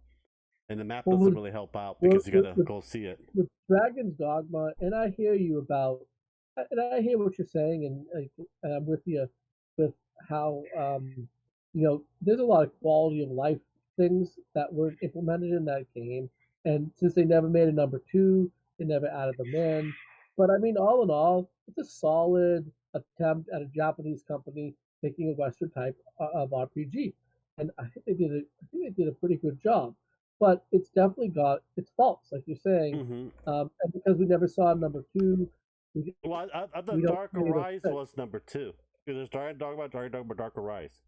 and the map doesn't really help out because you gotta go see it. With Dragon's Dogma, and I hear you and I hear what you're saying, and I'm with you with how there's a lot of quality of life things that were implemented in that game, and since they never made a number two, they never added them in. But I mean, all in all, it's a solid attempt at a Japanese company making a Western type of RPG, and I think they did a pretty good job. But it's definitely got its faults, like you're saying, and because we never saw number two, well, I thought Dark Arise was number two because there's Dragon Dogma, Dark Arise.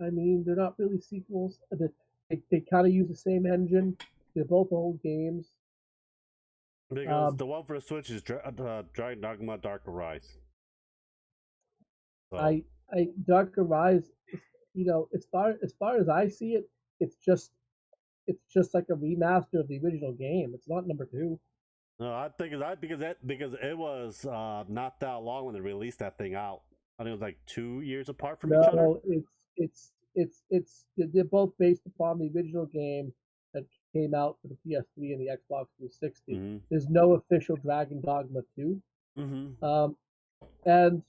I mean, they're not really sequels. They kind of use the same engine. They're both old games. Because the one for the Switch is Dragon Dogma, Dark Arise. So. Dark Arise, as far as I see it, it's just like a remaster of the original game. It's not number two. No, I think because it was not that long when they released that thing out. I think it was like 2 years apart from each other. No, it's they're both based upon the original game that came out for the PS3 and the Xbox 360. Mm-hmm. There's no official Dragon Dogma 2. Mm-hmm. And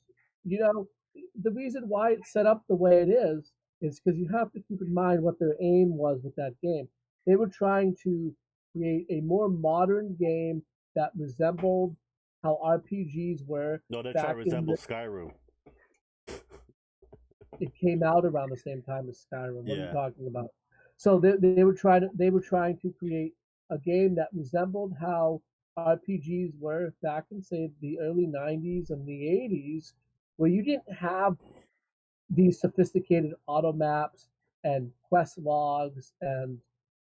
the reason why it's set up the way it is because you have to keep in mind what their aim was with that game. They were trying to create a more modern game that resembled how RPGs were. No, they try to resemble Skyrim. It came out around the same time as Skyrim. What are you talking about? So they were trying to create a game that resembled how RPGs were back in, say, the early '90s and the '80s, where you didn't have these sophisticated auto maps and quest logs, and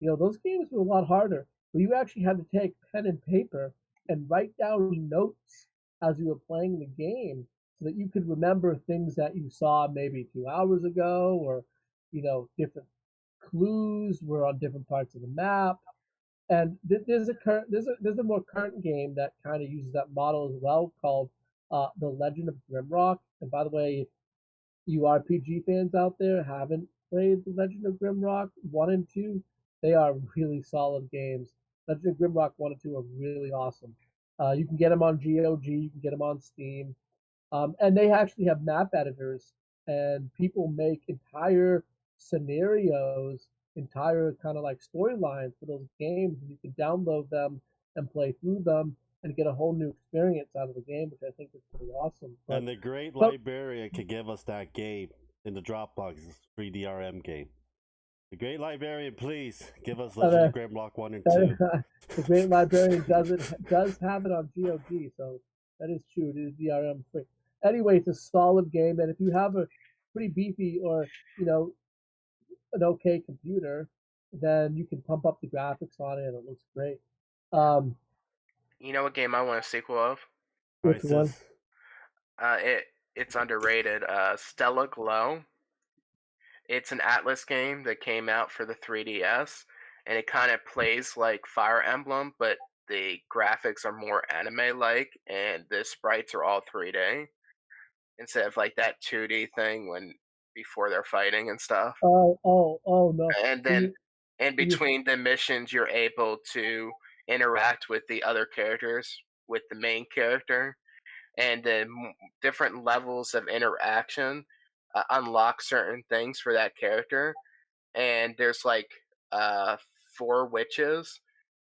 those games were a lot harder. But you actually had to take pen and paper and write down notes as you were playing the game so that you could remember things that you saw maybe 2 hours ago, or different clues were on different parts of the map. And there's a more current game that kind of uses that model as well, called The Legend of Grimrock. And by the way, if you RPG fans out there haven't played The Legend of Grimrock 1 and 2, they are really solid games. Legend of Grimrock 1 and 2 are really awesome. You can get them on GOG, you can get them on Steam. And they actually have map editors, and people make entire scenarios, entire kind of like storylines for those games, and you can download them and play through them and get a whole new experience out of the game, which I think is pretty awesome. And the great librarian could give us that game in the Dropbox, free DRM game. The great librarian, please give us Legend of Grimrock 1 and 2. The great librarian does have it on GOG, so that is true. It is DRM free. Anyway, it's a solid game, and if you have a pretty beefy or an okay computer, then you can pump up the graphics on it, and it looks great. You know what game I want a sequel of? Which one? It's underrated. Stella Glow. It's an Atlas game that came out for the 3DS, and it kind of plays like Fire Emblem, but the graphics are more anime-like, and the sprites are all 3D instead of like that 2D thing before they're fighting and stuff. Oh no! And then in between the missions, you're able to interact with the other characters, with the main character, and the different levels of interaction unlock certain things for that character. And there's like 4 witches.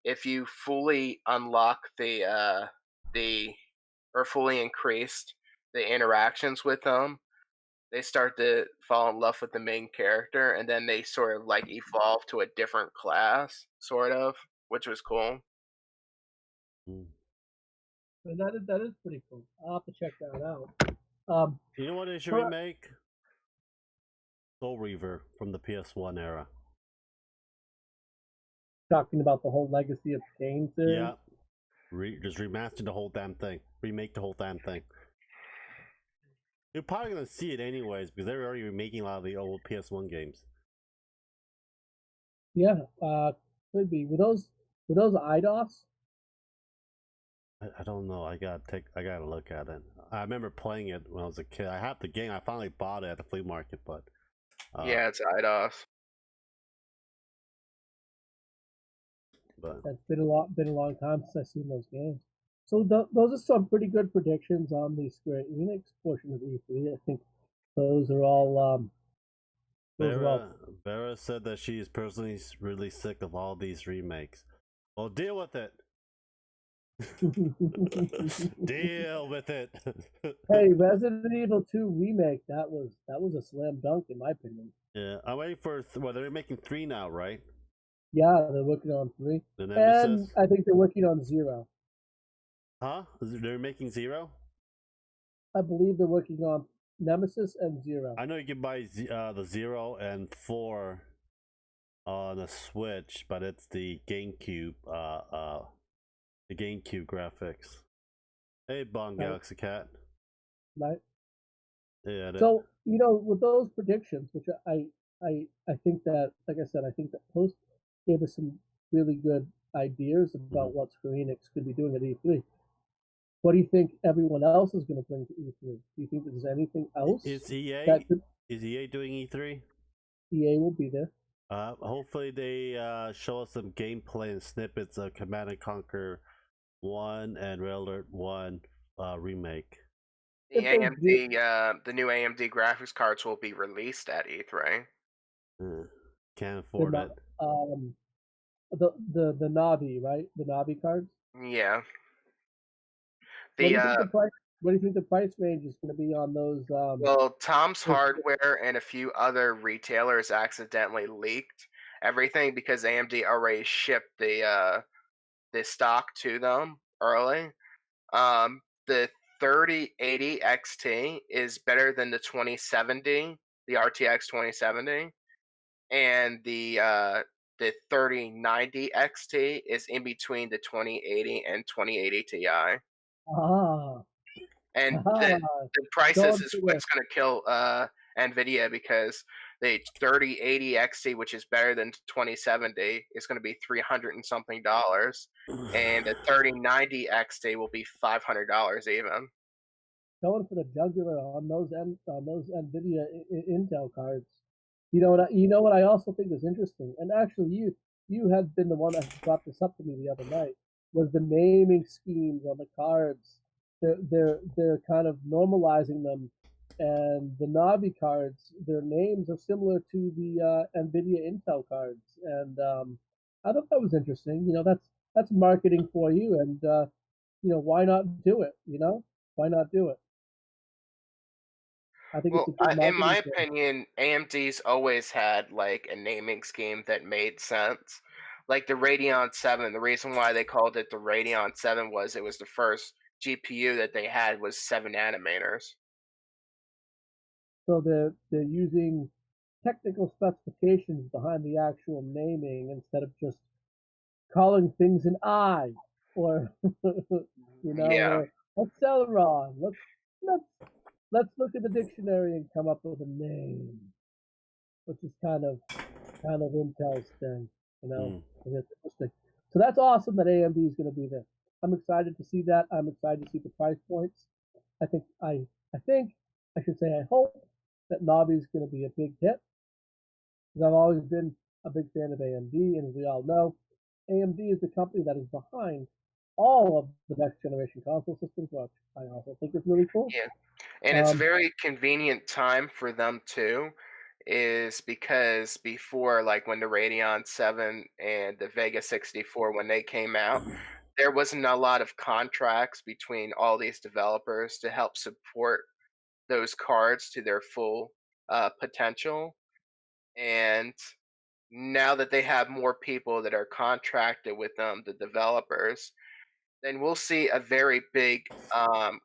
If you fully unlock or fully increased the interactions with them, they start to fall in love with the main character, and then they sort of like evolve to a different class, sort of, which was cool. And that is pretty cool. I'll have to check that out. You know what they should remake? Soul Reaver from the PS1 era. Talking about the whole legacy of Kane series? Yeah. Just remaster the whole damn thing. Remake the whole damn thing. You're probably gonna see it anyways because they're already remaking a lot of the old PS1 games. Yeah, could be. Were those IDOS? I don't know. I gotta look at it. I remember playing it when I was a kid. I have the game. I finally bought it at the flea market, but yeah, it's IDOS. But it's been a long time since I've seen those games. So those are some pretty good predictions on the Square Enix portion of E3. I think those are all. Vera said that she is personally really sick of all these remakes. Well, deal with it. Deal with it. Hey, Resident Evil 2 remake, that was a slam dunk in my opinion. Yeah, I'm waiting for they're making 3 now, right? Yeah, they're working on 3. And I think they're working on 0. Huh? They're making 0? I believe they're working on Nemesis and 0. I know you can buy the 0 and 4 on the Switch, but it's the GameCube graphics. Hey, Bong Galaxy Cat. Right. Yeah. So with those predictions, which I think that, like I said, I think that Post gave us some really good ideas about what Square Enix could be doing at E3. What do you think everyone else is going to bring to E3? Do you think there's anything else? Is EA doing E3? EA will be there. Hopefully they show us some gameplay and snippets of Command & Conquer 1 and Red Alert 1 remake. The new AMD graphics cards will be released at E3. Can't afford it. The Navi, right? The Navi cards? Yeah. What do you think the price range is going to be on those? Well, Tom's Hardware and a few other retailers accidentally leaked everything because AMD already shipped the stock to them early. The 3080 XT is better than the 2070, the RTX 2070, and the 3090 XT is in between the 2080 and 2080 Ti. Ah, And ah, the prices going is for the what's going to kill Nvidia because the 3080 XT, which is better than 2070, is going to be $300 and something dollars, and the 3090 XT will be $500 even. going for the jugular on those Nvidia Intel cards. You know what I also think is interesting, and actually you had been the one that brought this up to me the other night, was the naming schemes on the cards. They're kind of normalizing them, and the Navi cards, their names are similar to the Nvidia Intel cards, and I thought that was interesting. That's marketing for you, and why not do it? Why not do it? I think it's Well, a good in my marketing thing. opinion, AMD's always had like a naming scheme that made sense. Like the Radeon 7, the reason why they called it the Radeon 7 was it was the first GPU that they had was 7 nanometers. So they're using technical specifications behind the actual naming instead of just calling things an I or Yeah. or Acceleron. Let's let's look at the dictionary and come up with a name, which is kind of Intel's thing. Mm. And it's interesting. So that's awesome that AMD is going to be there. I'm excited to see that. I'm excited to see the price points. I think I should say I hope that Navi is going to be a big hit because I've always been a big fan of AMD, and as we all know, AMD is the company that is behind all of the next generation console systems, which I also think is really cool. Yeah. And it's a Um, very convenient time for them too, is because before, like when the Radeon 7 and the Vega 64, when they came out, there wasn't a lot of contracts between all these developers to help support those cards to their full potential. And now that they have more people that are contracted with them, the developers, then we'll see a very big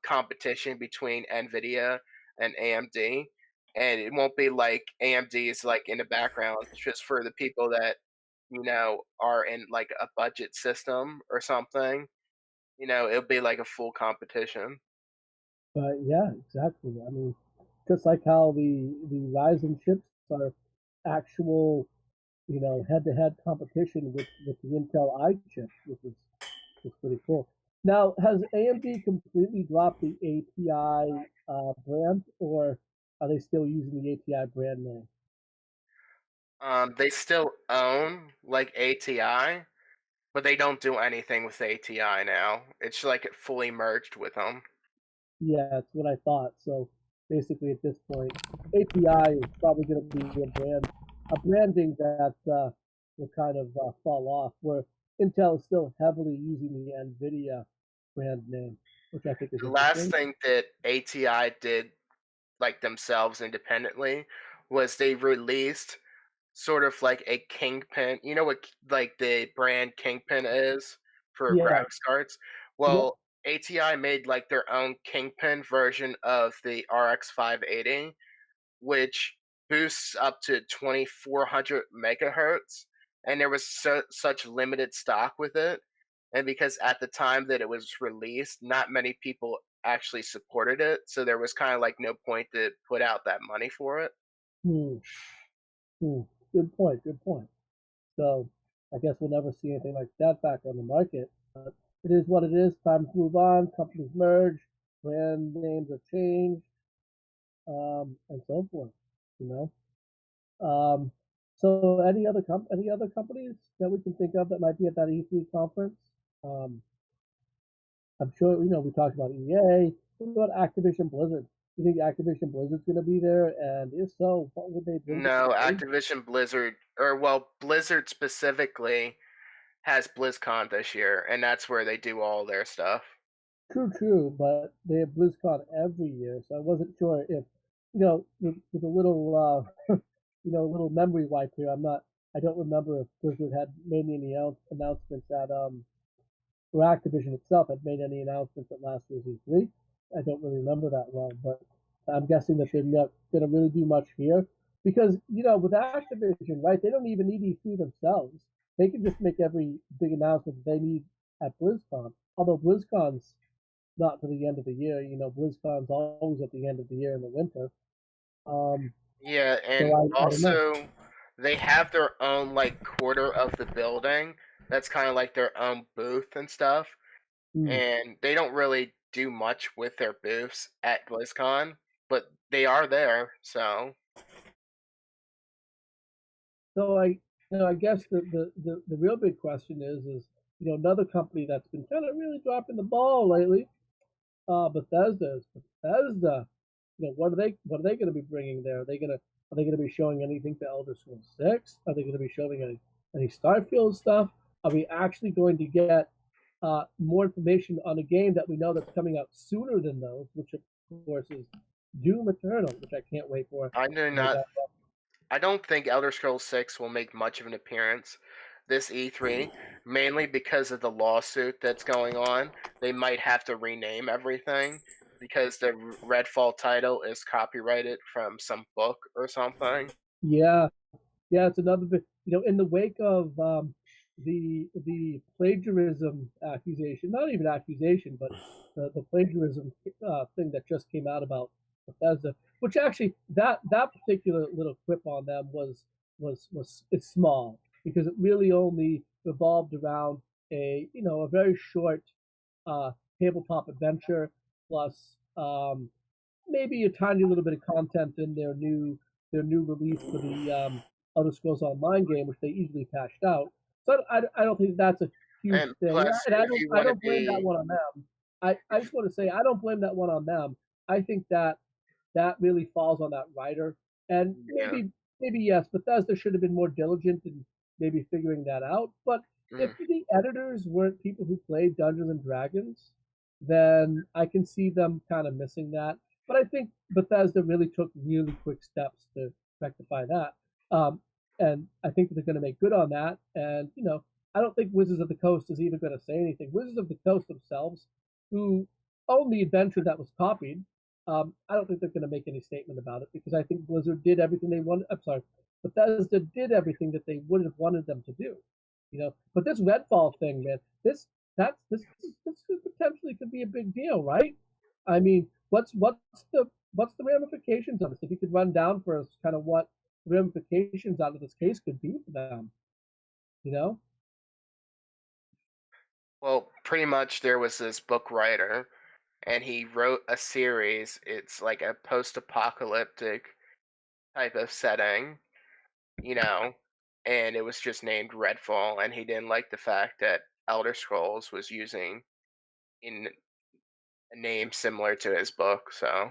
competition between NVIDIA and AMD. And it won't be like AMD is like in the background just for the people that, are in like a budget system or something. It'll be like a full competition. but yeah, exactly. I mean, just like how the Ryzen chips are actual, head-to-head competition with the Intel I chips, which is pretty cool. Now, has AMD completely dropped the ATI brand, or are they still using the ATI brand name? They still own like ATI, but they don't do anything with ATI now. It's like it fully merged with them. Yeah, that's what I thought. So basically, at this point, ATI is probably going to be a branding that will kind of fall off. Where Intel is still heavily using the NVIDIA brand name, which I think is The last interesting. thing that ATI did like themselves independently was they released sort of like a Kingpin. You know what like the brand Kingpin is for Yeah, graphics cards? yep, Well, ATI made like their own Kingpin version of the RX 580, which boosts up to 2400 megahertz. And there was such limited stock with it. And because at the time that it was released, not many people actually supported it. So there was kind of like no point to put out that money for it. hmm, hmm. Good point. Good point. So I guess we'll never see anything like that back on the market. But it is what it is. Time to move on. Companies merge, brand names are changed, and so forth. You know. So any other companies that we can think of that might be at that E3 conference? Um, I'm sure we talked about EA. What about Activision Blizzard? You think Activision Blizzard's going to be there? And if so, what would they bring to No, the table? Activision Blizzard, or well, Blizzard specifically has BlizzCon this year, and that's where they do all their stuff. True, true, but they have BlizzCon every year, so I wasn't sure if with a little a little memory wipe here. I'm not I don't remember if Blizzard had made any announcements at or Activision itself had made any announcements at last year's E3. I don't really remember that well, but I'm guessing that they're not going to really do much here because with Activision, right? They don't even need E3 themselves. They can just make every big announcement that they need at BlizzCon. Although BlizzCon's not to the end of the year, BlizzCon's always at the end of the year in the winter. Yeah, and So I don't know. also they have their own like quarter of the building that's kind of like their own booth and stuff, Hmm. and they don't really do much with their booths at BlizzCon, but they are there, so So I guess the real big question is another company that's been kind of really dropping the ball lately. Bethesda. Bethesda. What are they going to be bringing there? Are they going to be showing anything to Elder Scrolls 6? Are they going to be showing any Starfield stuff? Are we actually going to get more information on a game that we know that's coming out sooner than those, which of course is Doom Eternal, which I can't wait for. I do not. I don't think Elder Scrolls 6 will make much of an appearance this E3, mainly because of the lawsuit that's going on. They might have to rename everything because the Redfall title is copyrighted from some book or something. Yeah, it's another bit. In the wake of the plagiarism accusation, not even accusation, but the plagiarism thing that just came out about Bethesda, which actually that particular little quip on them was it's small because it really only revolved around a very short uh, tabletop adventure plus maybe a tiny little bit of content in their new release for the Elder Scrolls Online game, which they easily patched out. So I don't think that's a huge And thing, plus, and I if don't you I want to don't blame that be, one on them. I just want to say I don't blame that one on them. I think that really falls on that writer, and yeah, maybe yes, Bethesda should have been more diligent in maybe figuring that out. But if mm, the editors weren't people who played Dungeons and Dragons, then I can see them kind of missing that. But I think Bethesda really took really quick steps to rectify that. Um, and I think that they're going to make good on that. And, I don't think Wizards of the Coast is even going to say anything. Wizards of the Coast themselves, who own the adventure that was copied, I don't think they're going to make any statement about it because I think Blizzard did everything they wanted. I'm sorry, Bethesda did everything that they would have wanted them to do. But this Redfall thing, man, this potentially could be a big deal, right? I mean, what's the ramifications of this? If you could run down for us, kind of what the ramifications out of this case could be for them, you know? well, pretty much there was this book writer, and he wrote a series. It's like a post-apocalyptic type of setting, you know, and it was just named Redfall, and he didn't like the fact that Elder Scrolls was using in a name similar to his book. So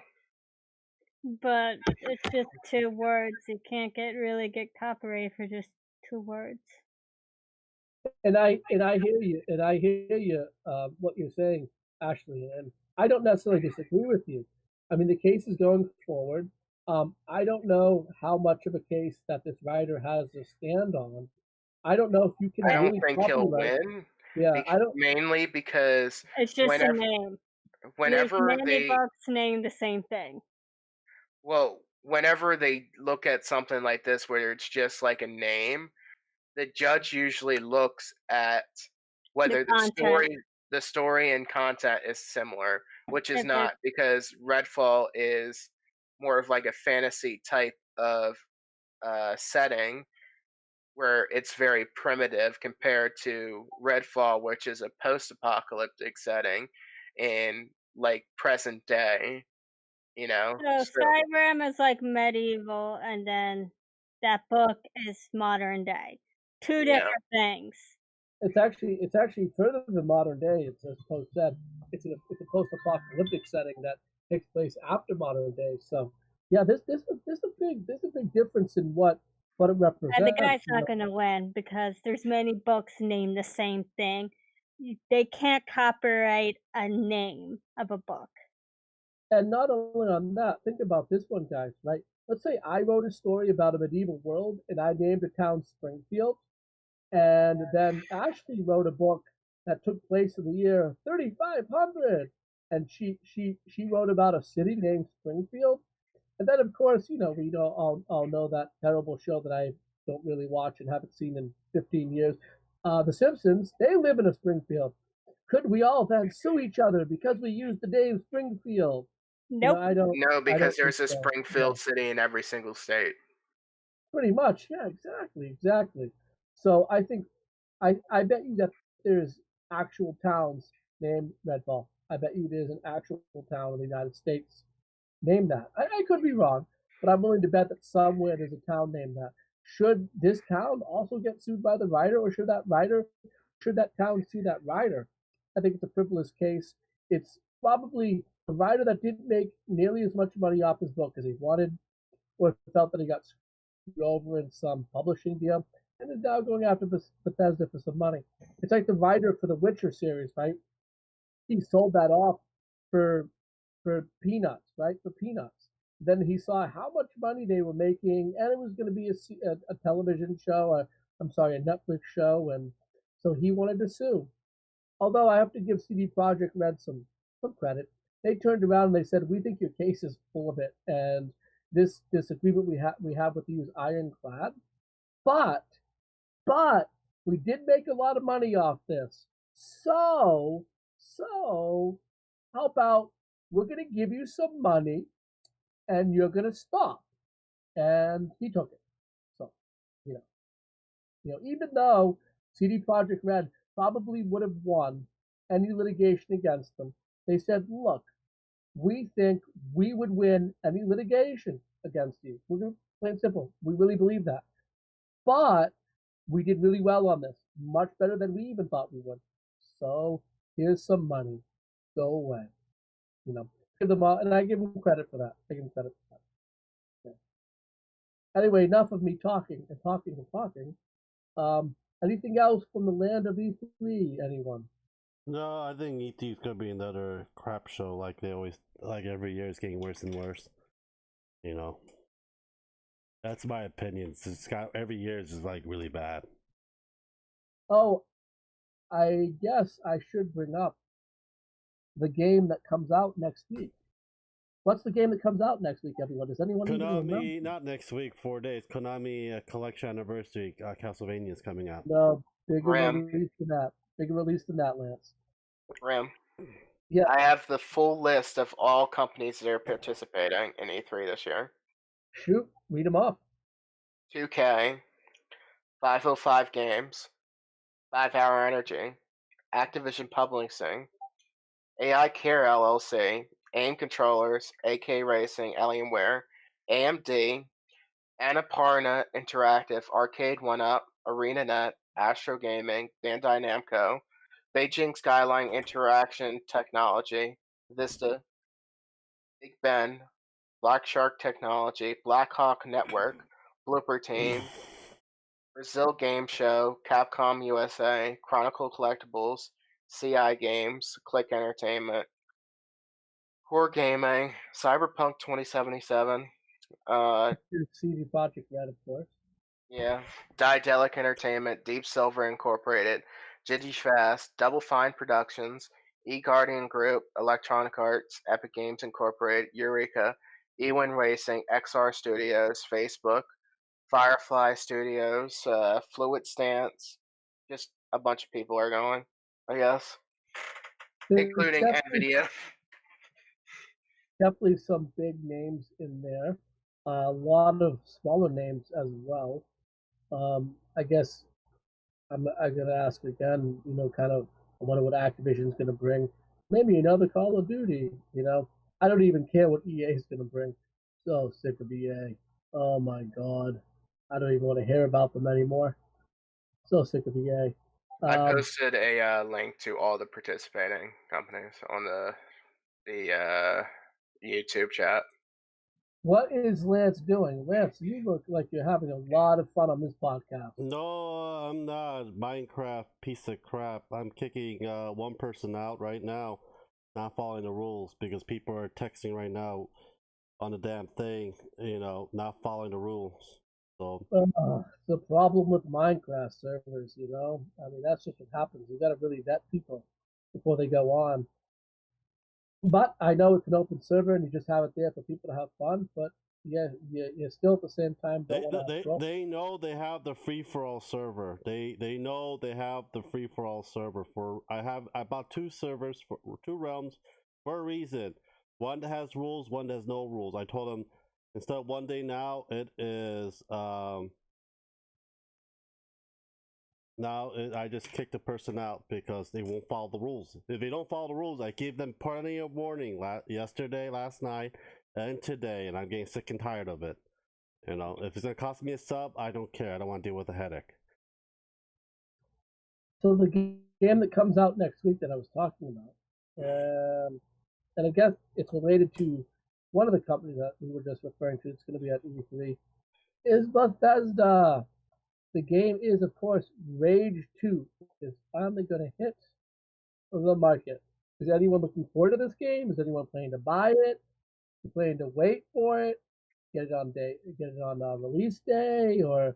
But it's just 2 words. You can't really get copyright for just 2 words. And I hear you what you're saying, Ashley, and I don't necessarily disagree with you. I mean, the case is going forward. I don't know how much of a case that this writer has to stand on. I don't know if you I can don't really think he'll copyright. win, Yeah, I don't. mainly because It's just a whenever name. There's whenever many they books named the same thing. whenever they look at something like this where it's just like a name, the judge usually looks at The whether content. the story and content is similar, which is If it not because Redfall is more of like a fantasy type of setting where it's very primitive compared to Redfall, which is a post-apocalyptic setting in like present day, you know. so So Skyrim is like medieval, and then that book is modern day. 2 yeah. different things. It's actually further than modern day. It's as Post said. It's a post-apocalyptic setting that takes place after modern day. So yeah, there's a big difference in what it And the represents. guy's not gonna win because there's many books named the same thing. They can't copyright a name of a book. And not only on that, think about this one, guys. Right? let's say I wrote a story about a medieval world and I named a town Springfield, and then Ashley wrote a book that took place in the year 3500, and she wrote about a city named Springfield. And then, of course, we all know that terrible show that I don't really watch and haven't seen in 15 years. The Simpsons, they live in a Springfield. Could we all then sue each other because we used the name Springfield? Nope. No, I because don't think there's a so. No, Springfield city in every single state. pretty much. Yeah, exactly. So I bet you that there's actual towns named Red Ball. I bet you there's an actual town in the United States named that. I could be wrong, but I'm willing to bet that somewhere there's a town named that. Should this town also get sued by the writer, or should that town sue that writer? I think it's a frivolous case. It's probably a writer that didn't make nearly as much money off his book as he wanted, or felt that he got screwed over in some publishing deal, and is now going after Bethesda for some money. It's like the writer for the Witcher series, right? He sold that off for peanuts, right? For peanuts. Then he saw how much money they were making, and it was going to be a television show. I'm sorry, a Netflix show, and so he wanted to sue. Although I have to give CD Projekt Red some credit, they turned around and they said, "We think your case is full of it, and this agreement we have with you is ironclad, but but we did make a lot of money off this. So how about we're going to give you some money and you're going to stop?" And he took it. So, you know, even though CD Projekt Red probably would have won any litigation against them, they said, "Look, we think we would win any litigation against you. We're going to plain and simple. We really believe that. But we did really well on this, much better than we even thought we would. So here's some money. Go away." You know, give them all, and I give them credit for that. I give them credit for that. Yeah. Anyway, enough of me talking and talking and talking. Anything else from the land of E3? Anyone? No, I think ET is gonna be another crap show like they always like every year. It's getting worse and worse. You know, that's my opinion. It's got every year is just like really bad. Oh, I guess I should bring up the game that comes out next week. What's the game that comes out next week, everyone? Does anyone even remember? Konami, not next week, 4 days. Konami Collection Anniversary Castlevania is coming out. No, bigger Ram. release than that. Bigger release than that, Lance. Ram. Yeah. I have the full list of all companies that are participating in E3 this year. Shoot, read them off. 2K, 505 Games, 5 Hour Energy, Activision Publishing, AI Care LLC, AIM Controllers, AK Racing, Alienware, AMD, Annapurna Interactive, Arcade 1UP, ArenaNet, Astro Gaming, Bandai Namco, Beijing Skyline Interaction Technology, Vista, Big Ben, Black Shark Technology, Blackhawk Network, Blooper Team, Brazil Game Show, Capcom USA, Chronicle Collectibles, CI Games, Click Entertainment, Core Gaming, Cyberpunk 2077, CD Projekt Red, of course. yeah, Daedalic Entertainment, Deep Silver Incorporated, Digifast, Double Fine Productions, E-Guardian Group, Electronic Arts, Epic Games Incorporated, Eureka, Ewin Racing, XR Studios, Facebook, Firefly Studios, Fluid Stance, just a bunch of people are going, I guess, There's including NVIDIA. definitely some big names in there. A lot of smaller names as well. I guess I'm gonna ask again. Kind of. I wonder what Activision's gonna bring. Maybe another Call of Duty. I don't even care what EA is gonna bring. So sick of EA. Oh my god. I don't even want to hear about them anymore. So sick of EA. I posted a link to all the participating companies on the YouTube chat. What is Lance doing? Lance, you look like you're having a lot of fun on this podcast. No, I'm not. Minecraft piece of crap. I'm kicking one person out right now, not following the rules because people are texting right now. on the damn thing, not following the rules. So the problem with Minecraft servers, I mean, that's just what happens. You got to really vet people before they go on. But I know it's an open server and you just have it there for people to have fun. But yeah, you still at the same time don't they want to have they trouble. they know they have the free for all server. They know they have the free for all server. I bought two servers for two realms for a reason. One that has rules, one that has no rules. I told them instead of one day now, it is I just kick the person out because they won't follow the rules. If they don't follow the rules, I gave them plenty of warning yesterday, last night, and today, and I'm getting sick and tired of it. If it's gonna cost me a sub, I don't care. I don't want to deal with the headache. So the game that comes out next week that I was talking about, and I guess it's related to one of the companies that we were just referring to. It's going to be at E3. Is Bethesda. The game is, of course, Rage 2 is finally going to hit the market. Is anyone looking forward to this game? Is anyone planning to buy it? Planning to wait for it? Get it on release day, or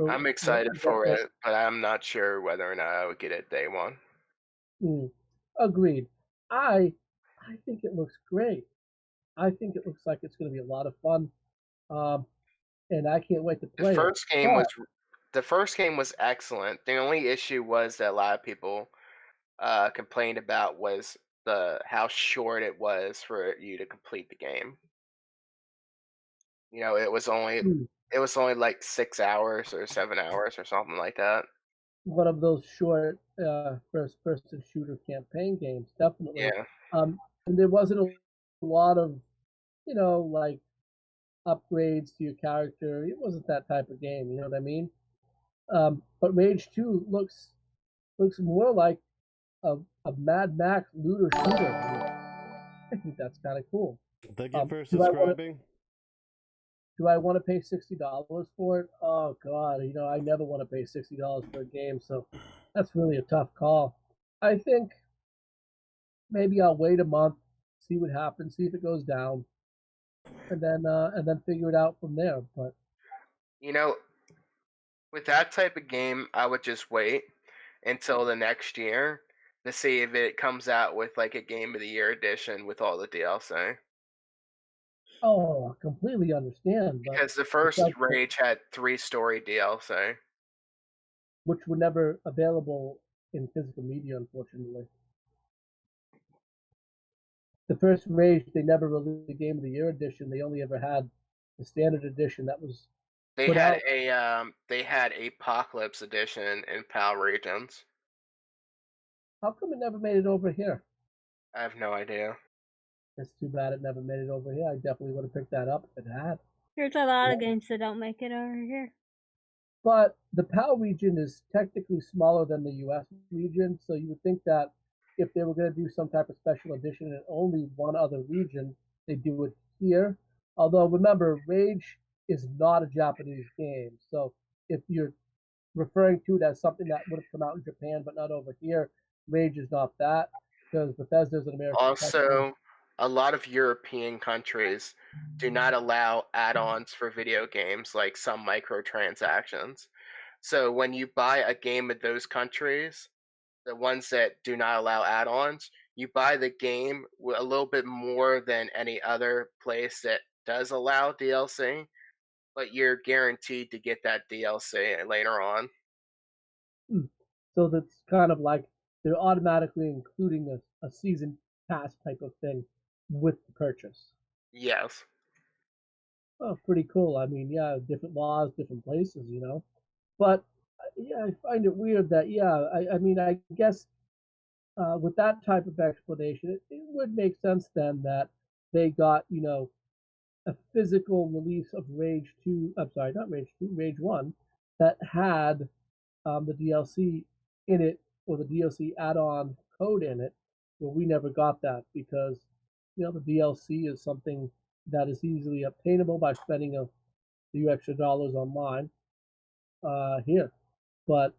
I'm excited for it, but I'm not sure whether or not I would get it day one. Agreed. I think it looks great. I think it looks like it's going to be a lot of fun, and I can't wait to play The it. first game was the first game was excellent. The only issue was that a lot of people complained about was how short it was for you to complete the game. It was only like 6 hours or 7 hours or something like that. One of those short first-person shooter campaign games, definitely. Yeah. And there wasn't a lot of, like upgrades to your character. It wasn't that type of game. You know what I mean? But Rage 2 looks more like a Mad Max looter shooter. I think that's kind of cool. Thank you for subscribing. Do I want to pay $60 for it? Oh God, I never want to pay $60 for a game, so that's really a tough call. I think maybe I'll wait a month, see what happens, see if it goes down, and then figure it out from there. But with that type of game, I would just wait until the next year to see if it comes out with like a Game of the Year edition with all the DLC. oh, I completely understand. But Because the first Rage had 3 story DLC, which were never available in physical media, unfortunately. The first Rage, they never released the Game of the Year edition. They only ever had the standard edition that was they had Apocalypse edition in PAL regions. How come it never made it over here? I have no idea. It's too bad it never made it over here. I definitely would have picked that up if it had. There's a lot of games that don't make it over here. But the PAL region is technically smaller than the US region, so you would think that if they were going to do some type of special edition in only one other region, they'd do it here. Although remember, Rage is not a Japanese game, so if you're referring to it as something that would have come out in Japan but not over here, Rage is not that, because Bethesda is an American Also, a lot of European countries do not allow add-ons for video games, like some microtransactions. So when you buy a game in those countries, the ones that do not allow add-ons, you buy the game a little bit more than any other place that does allow DLC, but you're guaranteed to get that DLC later on. So that's kind of like they're automatically including a season pass type of thing with the purchase. Yes. Oh, pretty cool. I mean, yeah, different laws, different places, But yeah, I find it weird that I mean, I guess with that type of explanation, it would make sense then that they got a physical release of Rage 2. I'm sorry, not Rage 2, Rage 1 that had the DLC in it or the DLC add-on code in it. Well, we never got that because the DLC is something that is easily obtainable by spending a few extra dollars online here. But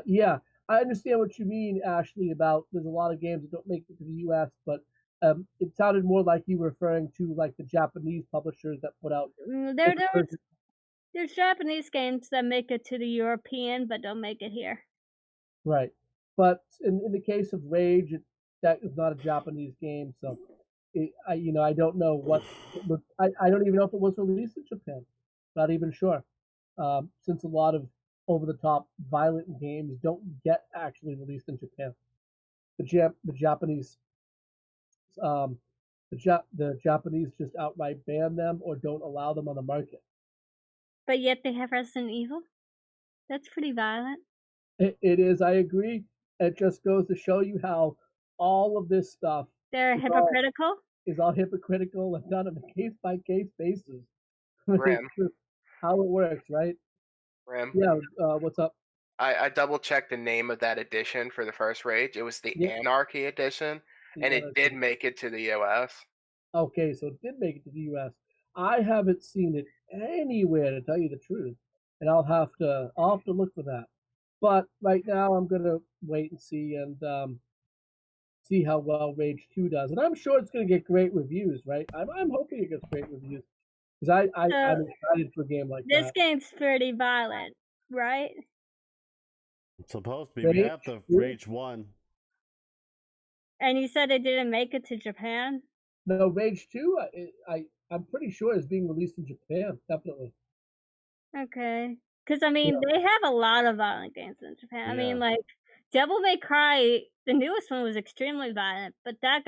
yeah, I understand what you mean, Ashley, about there's a lot of games that don't make it to the US, but It sounded more like you were referring to like the Japanese publishers that put out. There's Japanese games that make it to the European, but don't make it here. Right, but in the case of Rage, that is not a Japanese game, so I don't know what it was. I don't even know if it was released in Japan. Not even sure, since a lot of over-the-top violent games don't get actually released in Japan. The Japanese the Japanese just outright ban them or don't allow them on the market. But yet they have Resident Evil. That's pretty violent. It is. I agree. It just goes to show you how all of this stuff they're hypocritical. Is all hypocritical and done on a case by case basis. Ram. How it works, right? Ram. Yeah. What's up? I double checked the name of that edition for the first Rage. It was the Anarchy edition, and it did make it to the US. Okay, so it did make it to the US. I haven't seen it anywhere, to tell you the truth, and I'll have to look for that. But right now, I'm gonna wait and see see how well Rage 2 does, and I'm sure it's gonna get great reviews, right? I'm hoping it gets great reviews because I'm excited for a game like that. This game's pretty violent, right? It's supposed to be. We have the Rage 1. And you said it didn't make it to Japan? No, Rage 2, I'm pretty sure is being released in Japan, definitely. Okay. Because, I mean, they have a lot of violent games in Japan. Yeah. I mean, like, Devil May Cry, the newest one was extremely violent, but that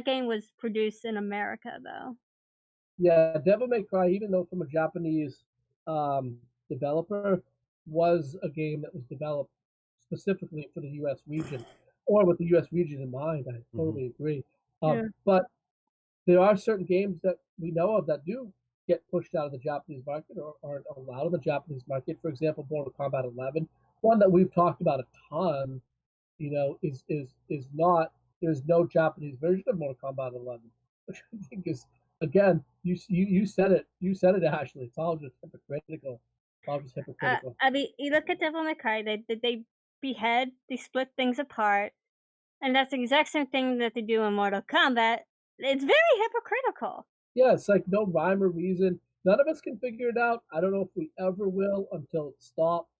game was produced in America, though. Yeah, Devil May Cry, even though from a Japanese developer, was a game that was developed specifically for the U.S. region, or with the U.S. region in mind. I totally agree. But there are certain games that we know of that do get pushed out of the Japanese market or aren't allowed in the Japanese market. For example, Mortal Kombat 11, one that we've talked about a ton, is not. There's no Japanese version of Mortal Kombat 11, which I think is, again, you said it. You said it, Ashley. It's all just hypocritical. I mean, you look at Devil May Cry. They behead, they split things apart, and that's the exact same thing that they do in Mortal Kombat. It's very hypocritical. Yeah, it's like no rhyme or reason. None of us can figure it out. I don't know if we ever will until it stops.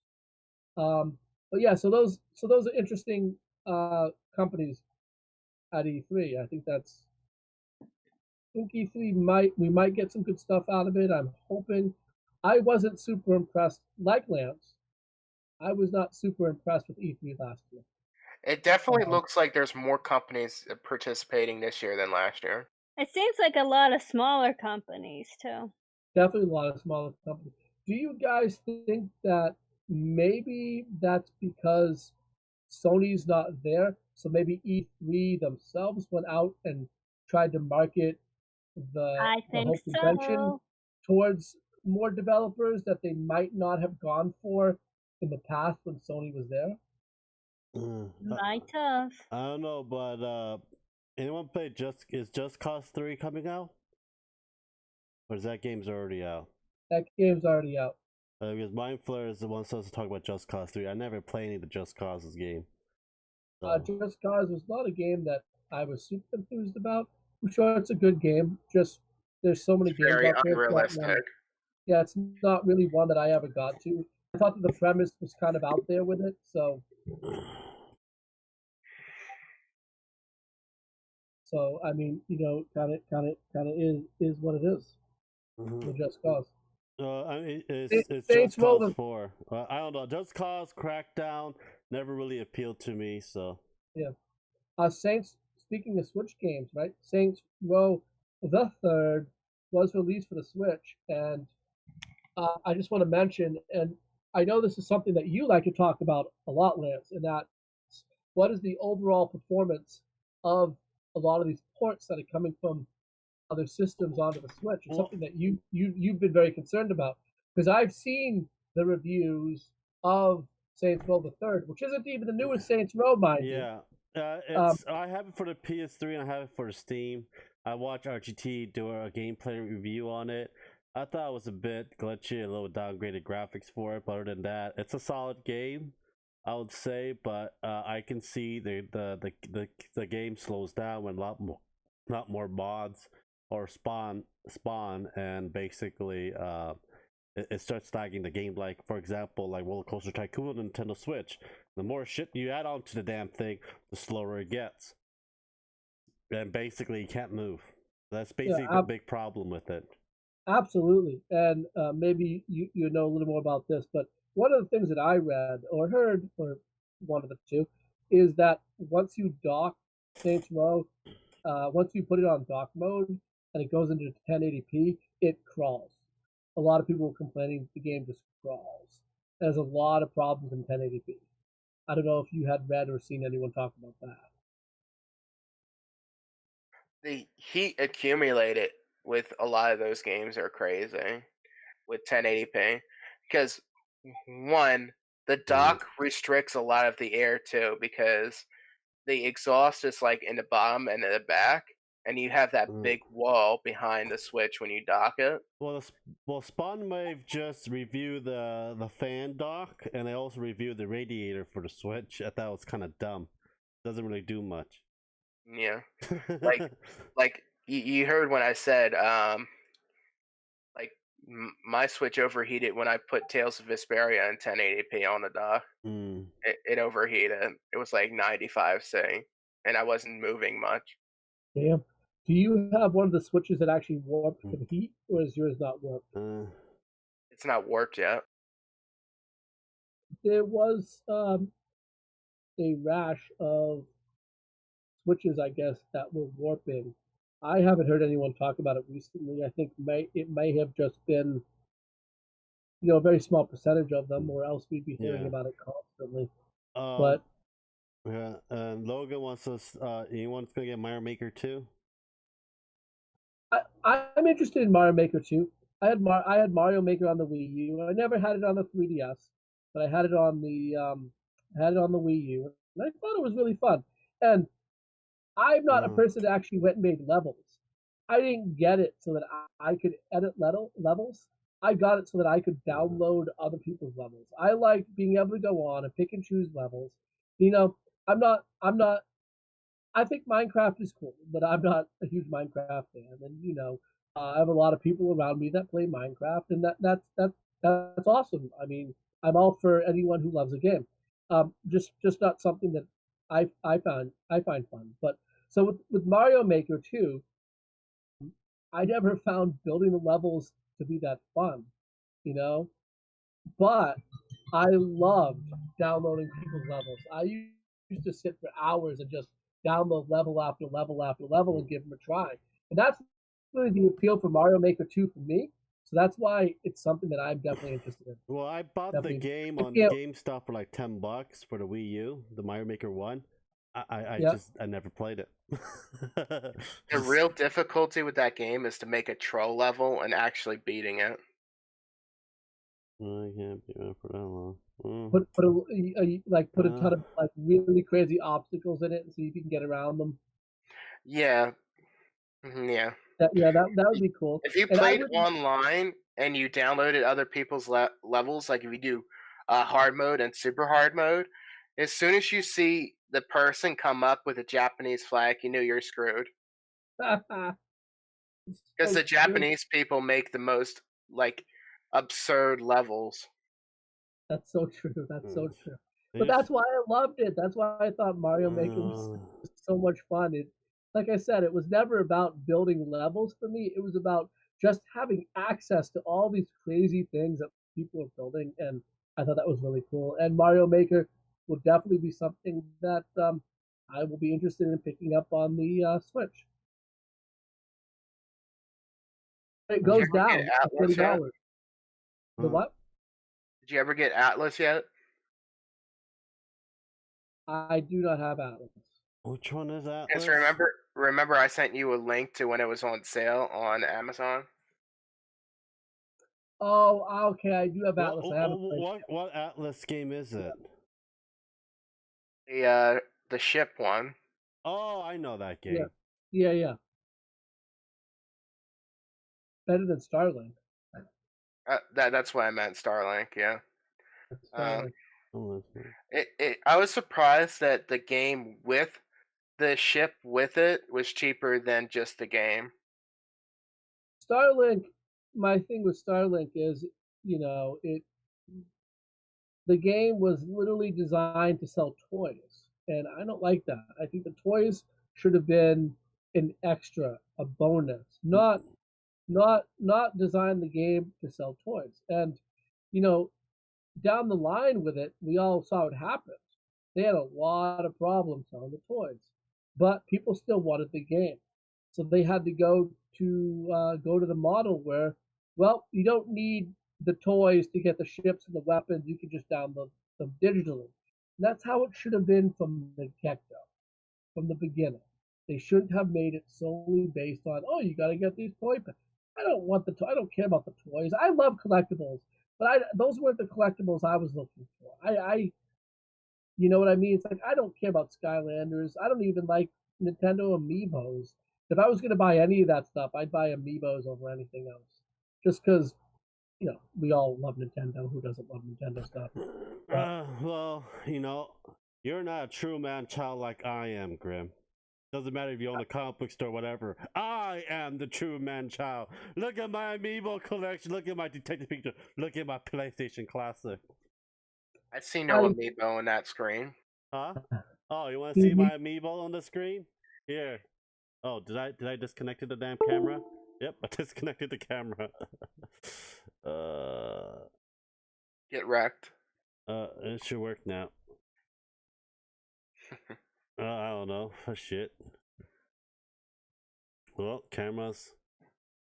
But yeah, so those are interesting companies at E3. I think E3 we might get some good stuff out of it. I'm hoping. I wasn't super impressed, like Lance. I was not super impressed with E3 last year. It definitely looks like there's more companies participating this year than last year. It seems like a lot of smaller companies, too. Definitely a lot of smaller companies. Do you guys think that maybe that's because Sony's not there? So maybe E3 themselves went out and tried to market the whole convention towards more developers that they might not have gone for in the past when Sony was there? Might have. I don't know, but anyone play Just Cause 3 coming out? Or is that game's already out? That game's already out. Because Mindflayer is the one supposed to talk about Just Cause 3. I never played any of the Just Cause's game. So. Just Cause was not a game that I was super enthused about. I'm sure it's a good game. Just there's so many games very out there. Unrealistic. Yeah, it's not really one that I ever got to. I thought that the premise was kind of out there with it, so. So I mean, kind of is what it is. The Just Cause. I mean, it's Just Cause 4. I don't know. Just Cause, Crackdown never really appealed to me, so. Yeah. Saints. Speaking of Switch games, right? Saints Row the Third was released for the Switch, and I just want to mention, and I know this is something that you like to talk about a lot, Lance, and that what is the overall performance of a lot of these ports that are coming from other systems onto the Switch? It's something that you've been very concerned about, because I've seen the reviews of Saints Row the Third, which isn't even the newest Saints Row, mind you. I have it for the PS3 and I have it for Steam. I watched RGT do a gameplay review on it. I thought it was a bit glitchy, a little downgraded graphics for it, but other than that, it's a solid game. I would say, but I can see the game slows down when a lot more mods or spawn, and basically it starts lagging the game. Like for example, like Roller Coaster Tycoon on Nintendo Switch. The more shit you add on to the damn thing, the slower it gets, and basically you can't move. That's basically the Yeah, big problem with it. absolutely. And maybe you know a little more about this, but one of the things that I read or heard, or one of the two, is that once you dock Saints Row, once you put it on dock mode and it goes into 1080p, it crawls. A lot of people were complaining the game just crawls. There's a lot of problems in 1080p. I don't know if you had read or seen anyone talk about that. The heat accumulated with a lot of those games are crazy with 1080p because one, the dock restricts a lot of the air too because the exhaust is like in the bottom and in the back, and you have that big wall behind the Switch when you dock it. Well, Spawn Wave just reviewed the fan dock, and they also reviewed the radiator for the Switch. I thought it was kind of dumb. Doesn't really do much. Yeah, like you heard when I said like my Switch overheated when I put Tales of Vesperia in 1080p on the dock. It overheated. It was like 95°C, and I wasn't moving much. Damn. Do you have one of the switches that actually warp for the heat, or is yours not warped? It's not warped yet. There was a rash of switches, I guess, that were warping. I haven't heard anyone talk about it recently. I think it may have just been, a very small percentage of them, or else we'd be hearing about it constantly. But yeah, Logan wants us. He wants to get Mario Maker 2. I'm interested in Mario Maker 2. I had Mario Maker on the Wii U. I never had it on the 3DS, but I had it on the Wii U, and I thought it was really fun. And I'm not a person that actually went and made levels. I didn't get it so that I could edit levels. I got it so that I could download other people's levels. I liked being able to go on and pick and choose levels. I'm not. I think Minecraft is cool, but I'm not a huge Minecraft fan. And I have a lot of people around me that play Minecraft, and that's awesome. I mean, I'm all for anyone who loves a game. Just not something that I find fun. But so with Mario Maker 2, I never found building the levels to be that fun, you know. But I loved downloading people's levels. I used to sit for hours and just download level after level after level and give them a try. And that's really the appeal for Mario Maker 2 for me. So that's why it's something that I'm definitely interested in. Well, I bought Definitely. the game on GameStop for like $10 for the Wii U, the Mario Maker 1. I never played it. The real difficulty with that game is to make a troll level and actually beating it. I can't be up for that long. Put a ton of like really crazy obstacles in it so you can get around them. Yeah. Yeah. That would be cool. If you played online and you downloaded other people's levels, like if you do hard mode and super hard mode, as soon as you see the person come up with a Japanese flag, you know you're screwed. Because the Japanese people make the most like absurd levels. That's so true. That's so true. But that's why I loved it. That's why I thought Mario Maker was so much fun. Like I said, it was never about building levels for me. It was about just having access to all these crazy things that people are building, and I thought that was really cool. And Mario Maker will definitely be something that I will be interested in picking up on the Switch. It goes down to $30. The what? Did you ever get Atlas yet? I do not have Atlas. Which one is Atlas? Because remember I sent you a link to when it was on sale on Amazon? Oh, okay. I do have Atlas. I haven't played what Atlas game is it? The ship one. Oh, I know that game. Yeah. Better than Starlink. That's what I meant, Starlink. Yeah. Starlink. I was surprised that the game with the ship with it was cheaper than just the game. Starlink, my thing with Starlink is, the game was literally designed to sell toys, and I don't like that. I think the toys should have been an extra, a bonus, not design the game to sell toys. And you know, down the line with it, we all saw what happened. They had a lot of problems selling the toys, but people still wanted the game, so they had to go to the model where, well, you don't need the toys to get the ships and the weapons. You can just download them digitally. And that's how it should have been from the get-go, from the beginning. They shouldn't have made it solely based on, oh, you got to get these toy packs. I don't care about the toys. I love collectibles, but those weren't the collectibles I was looking for. You know what I mean? It's like I don't care about Skylanders. I don't even like Nintendo Amiibos. If I was going to buy any of that stuff, I'd buy Amiibos over anything else. Just because, we all love Nintendo. Who doesn't love Nintendo stuff? Well, you're not a true man child like I am, Grim. Doesn't matter if you own a comic book store or whatever. I am the true man child. Look at my Amiibo collection. Look at my Detective Pikachu. Look at my PlayStation Classic. I see no Amiibo on that screen. Huh? Oh, you want to see my Amiibo on the screen? Here. Oh, did I disconnect the damn camera? Yep, I disconnected the camera. Get wrecked. It should work now. I don't know. Shit. Well, camera's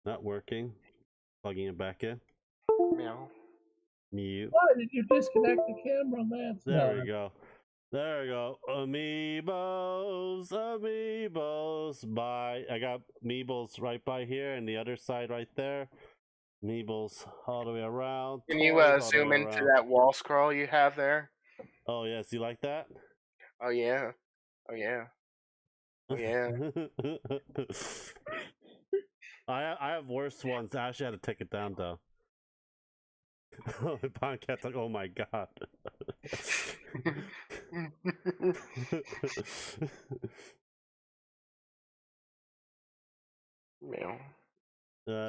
not working. Plugging it back in. Meow. Mute. Why did you disconnect the camera, Lance? There we go. There we go. Amiibos. Bye. I got Amiibos right by here and the other side right there. Amiibos all the way around. Can you zoom into that wall scroll you have there? Oh, yes. You like that? Oh, yeah. Oh, yeah. Oh, yeah. I have worse ones. I actually had to take it down, though. The podcast's like, oh my god.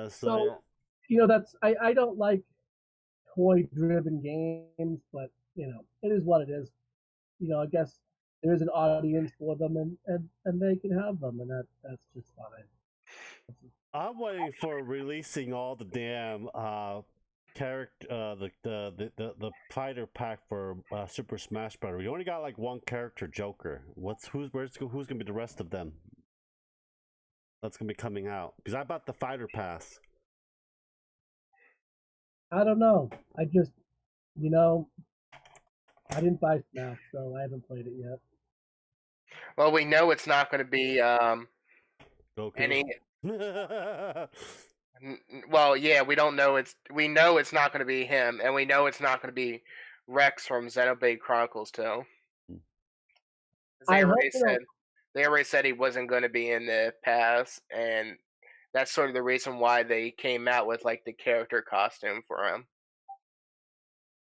So that's I don't like toy driven games, but it is what it is. I guess there is an audience for them, and they can have them, and that's just fine. I'm waiting for releasing all the damn character the fighter pack for Super Smash Bros. We only got like one character, Joker. Who's gonna be the rest of them? That's gonna be coming out because I bought the fighter pass. I don't know. I just I didn't buy Smash, so I haven't played it yet. Well, we know it's not going to be any. Well, yeah, we don't know we know it's not going to be him, and we know it's not going to be Rex from Xenoblade Chronicles 2. They already said he wasn't going to be in the pass, and that's sort of the reason why they came out with like the character costume for him.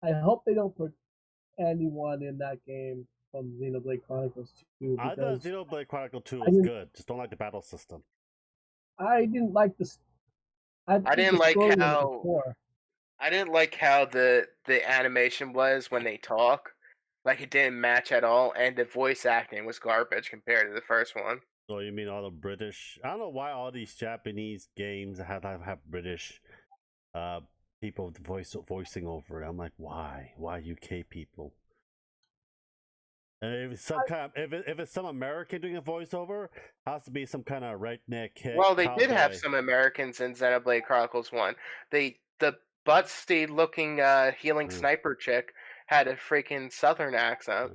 I hope they don't put anyone in that game from Xenoblade Chronicles 2. I thought Xenoblade Chronicles 2 was good. Just don't like the battle system. I didn't like the. I didn't like how the animation was when they talk. Like it didn't match at all, and the voice acting was garbage compared to the first one. So you mean all the British? I don't know why all these Japanese games have British people voicing over it. I'm like, why? Why UK people? And if it's if it's some American doing a voiceover, has to be some kind of redneck kid. Well, they did have some Americans in Xenoblade Chronicles 1. The busty looking healing sniper chick had a freaking southern accent.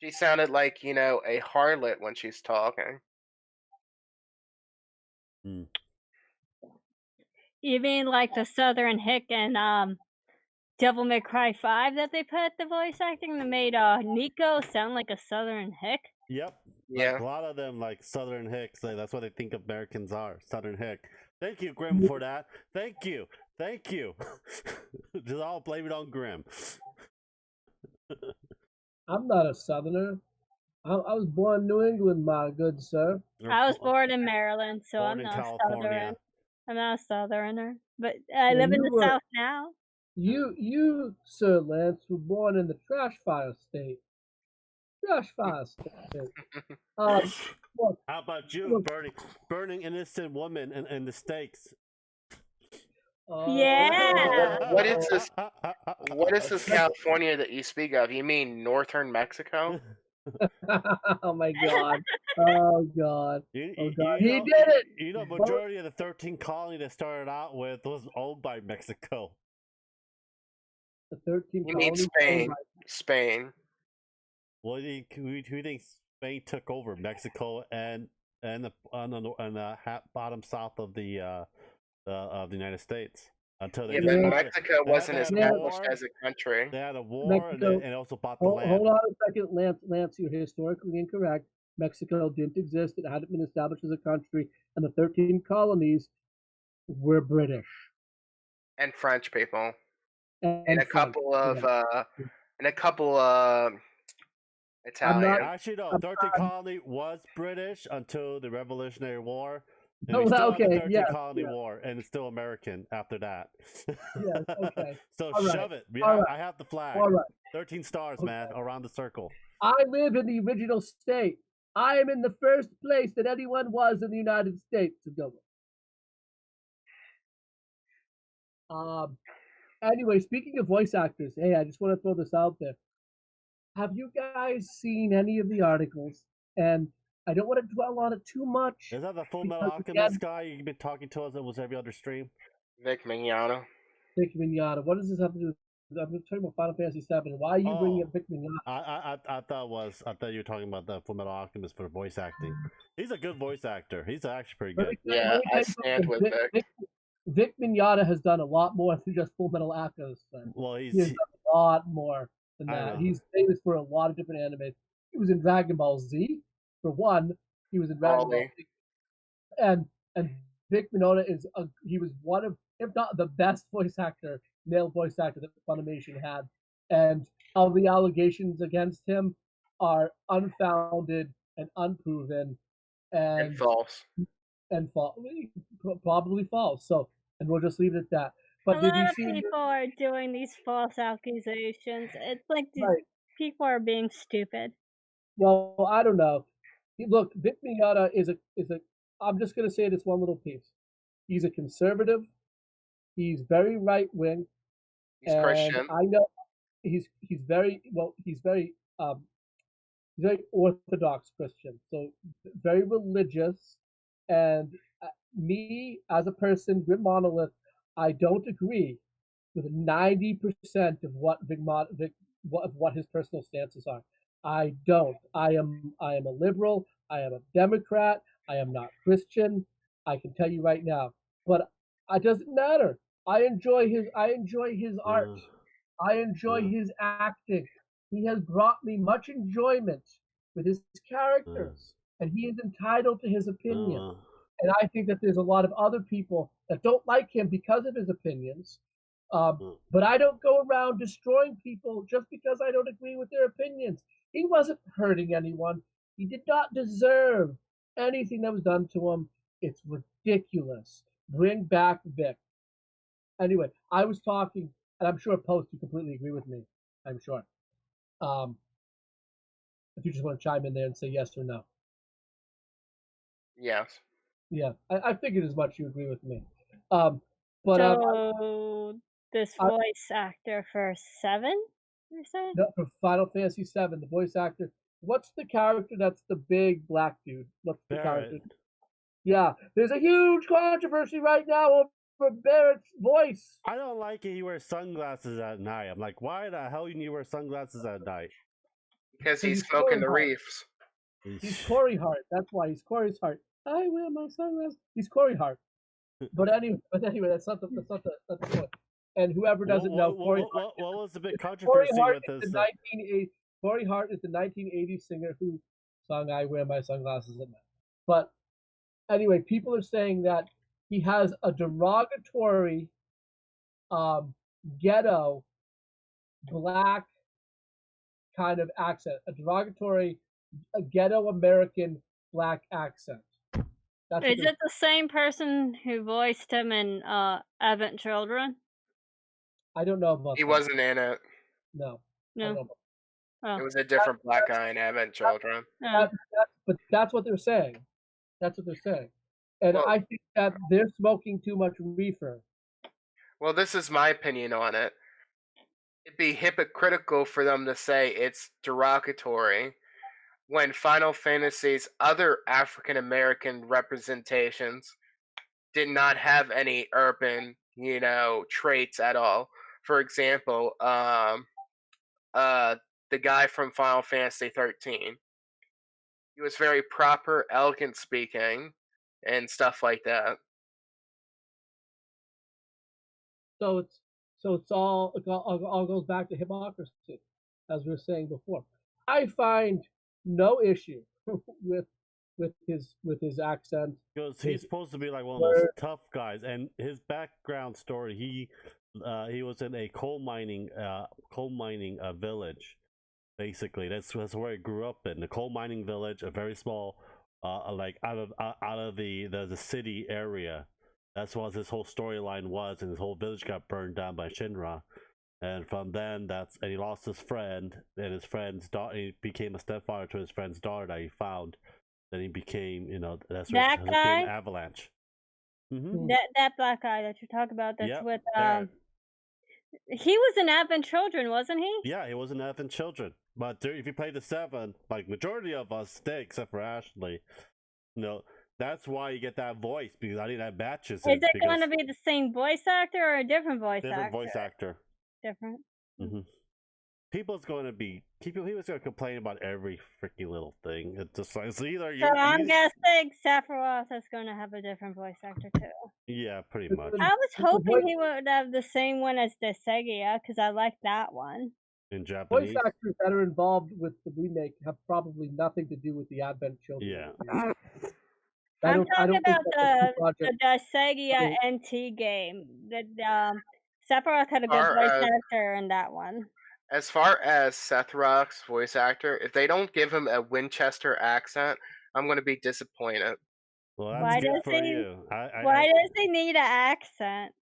She sounded like, a harlot when she's talking. You mean like the southern hick and Devil May Cry 5 that they put the voice acting that made Nico sound like a southern hick? Yep. Yeah. Like, a lot of them like southern hicks. Like, that's what they think Americans are. Southern hick. Thank you, Grim, for that. Thank you. Just all blame it on Grim. I'm not a Southerner. I was born in New England, my good sir. I was born in Maryland, so born I'm in not a California. Southerner. I'm not a Southerner, but I Well, live in the South now. you, Sir Lance, were born in the trash fire state. Trash fire state. Look, How about you look. burning innocent women in the stakes? Yeah. What is this? What is this California that you speak of? You mean northern Mexico? Oh my God! Oh God! Oh God! He did it. You know, majority of the 13 colony that started out with was owned by Mexico. The 13 You mean colonies. Spain? Spain. Well, who do you think Spain took over? Mexico and on the bottom south of the United States until they but Mexico wasn't established as a country. They had a war, Mexico, and also bought the land. Hold on a second, Lance. You're historically incorrect. Mexico didn't exist. It hadn't been established as a country, and the 13 colonies were British and French people, and a couple of Italian. Actually, no. 13 colony was British until the Revolutionary War. And Oh, we still okay, have the 13 yeah, colony war, and it's still American after that. Yes, okay. So All shove right. it. I have the flag. All right. 13 stars, man, around the circle. I live in the original state. I am in the first place that anyone was in the United States. Anyway, speaking of voice actors, hey, I just want to throw this out there. Have you guys seen any of the articles? And I don't want to dwell on it too much. Is that the Full Metal Alchemist guy you've been talking to us that was every other stream? Vic Mignogna. Vic Mignogna. What does this have to do with? I'm talking about Final Fantasy VII. Why are you bringing up Vic Mignogna? I thought you were talking about the Full Metal Alchemist for voice acting. He's a good voice actor. He's actually pretty good. Yeah, I stand with Vic. Vic Mignogna has done a lot more than just Full Metal Alchemist. Well, he has done a lot more than that. He's famous for a lot of different animes. He was in Dragon Ball Z, for one. He was in Dragon Ball Z, and Vic Mignogna he was one of, if not the best male voice actor that Funimation had. And all the allegations against him are unfounded and unproven and false. Probably false. So, and we'll just leave it at that. But a lot of people are doing these false accusations. It's like these people are being stupid. Well, I don't know. Look, Vic Mignogna is a. I'm just going to say this one little piece. He's a conservative. He's very right wing. He's Christian. I know he's very Orthodox Christian. So very religious. And me as a person, Grim Monolith, I don't agree with 90% of what what his personal stances are. I don't. I am a liberal. I am a Democrat. I am not Christian. I can tell you right now. But it doesn't matter. I enjoy his art. I enjoy his acting. He has brought me much enjoyment with his characters, and he is entitled to his opinion. And I think that there's a lot of other people that don't like him because of his opinions. But I don't go around destroying people just because I don't agree with their opinions. He wasn't hurting anyone. He did not deserve anything that was done to him. It's ridiculous. Bring back Vic. Anyway, I was talking, and I'm sure Post, you completely agree with me. I'm sure. If you just want to chime in there and say yes or no. Yes. Yeah, I figured as much. You agree with me. So this voice actor for 7, you're saying? No, for Final Fantasy VII, the voice actor. What's the character that's the big black dude? What's the character? Yeah, there's a huge controversy right now over Barrett's voice. I don't like it. He wears sunglasses at night. I'm like, why the hell you need to wear sunglasses at night? Because he's smoking the reefs. He's Corey Hart. That's why he's Corey's Hart. I wear my sunglasses. He's Corey Hart. But anyway, that's not the point. And whoever doesn't know, Corey what was the big controversy with this? Corey Hart is the 1980s singer who sung "I Wear My Sunglasses at Night." But anyway, people are saying that he has a derogatory, ghetto, black kind of accent, a ghetto American black accent. Is it the same person who voiced him in Advent Children? I don't know about He that. wasn't in it. No. I No. don't know about Oh. It was a different black guy in Advent Children. but that's what they're saying. That's what they're saying. And Well, I think that they're smoking too much reefer. well, this is my opinion on it. It'd be hypocritical for them to say it's derogatory when Final Fantasy's other African American representations did not have any urban, traits at all. For example, the guy from Final Fantasy 13. He was very proper, elegant speaking, and stuff like that. So it all goes back to hypocrisy, as we were saying before. I find no issue with his accent. Because he's supposed to be like one of those tough guys, and his background story, he was in a coal mining village. Basically, that's where he grew up in the coal mining village, a very small, like out of the city area. That's what his whole storyline was, and his whole village got burned down by Shinra. And from then, and he lost his friend, and his friend's daughter. He became a stepfather to his friend's daughter that he found. Then he became, that's where that guy? became Avalanche. Mm-hmm. That black guy that you're talking about, that's with he was in Advent Children, wasn't he? Yeah, he was in Advent Children. But if you play the 7, like majority of us did, except for Ashley, that's why you get that voice, because I didn't have matches. Is it going to be the same voice actor or a different voice actor? Different voice actor. Different. Mm-hmm. People's going to complain about every freaking little thing. It's just like, it's either so I'm guessing Sephiroth is going to have a different voice actor too. Yeah, pretty much. I was hoping he would have the same one as Desegia, because I like that one. In Japanese, voice actors that are involved with the remake have probably nothing to do with the Advent Children. Yeah. I'm talking about the Desegia NT game. That Sephiroth had a good voice actor in that one. As far as Sephiroth's voice actor, if they don't give him a Winchester accent, I'm going to be disappointed. Well, that's good for you. Why does he need an accent?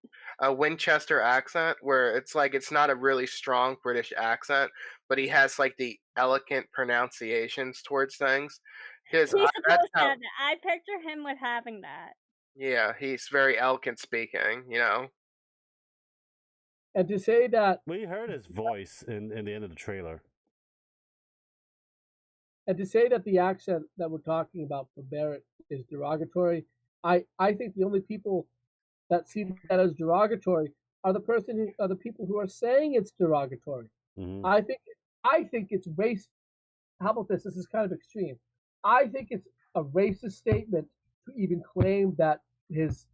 A Winchester accent, where it's like it's not a really strong British accent, but he has like the elegant pronunciations towards things. He's supposed to have that. I picture him with having that. Yeah, he's very elegant speaking, And to say that we heard his voice in the end of the trailer. And to say that the accent that we're talking about for Barrett is derogatory, I think the only people that see that as derogatory are the people who are saying it's derogatory. Mm-hmm. I think it's race. How about this? This is kind of extreme. I think it's a racist statement to even claim that his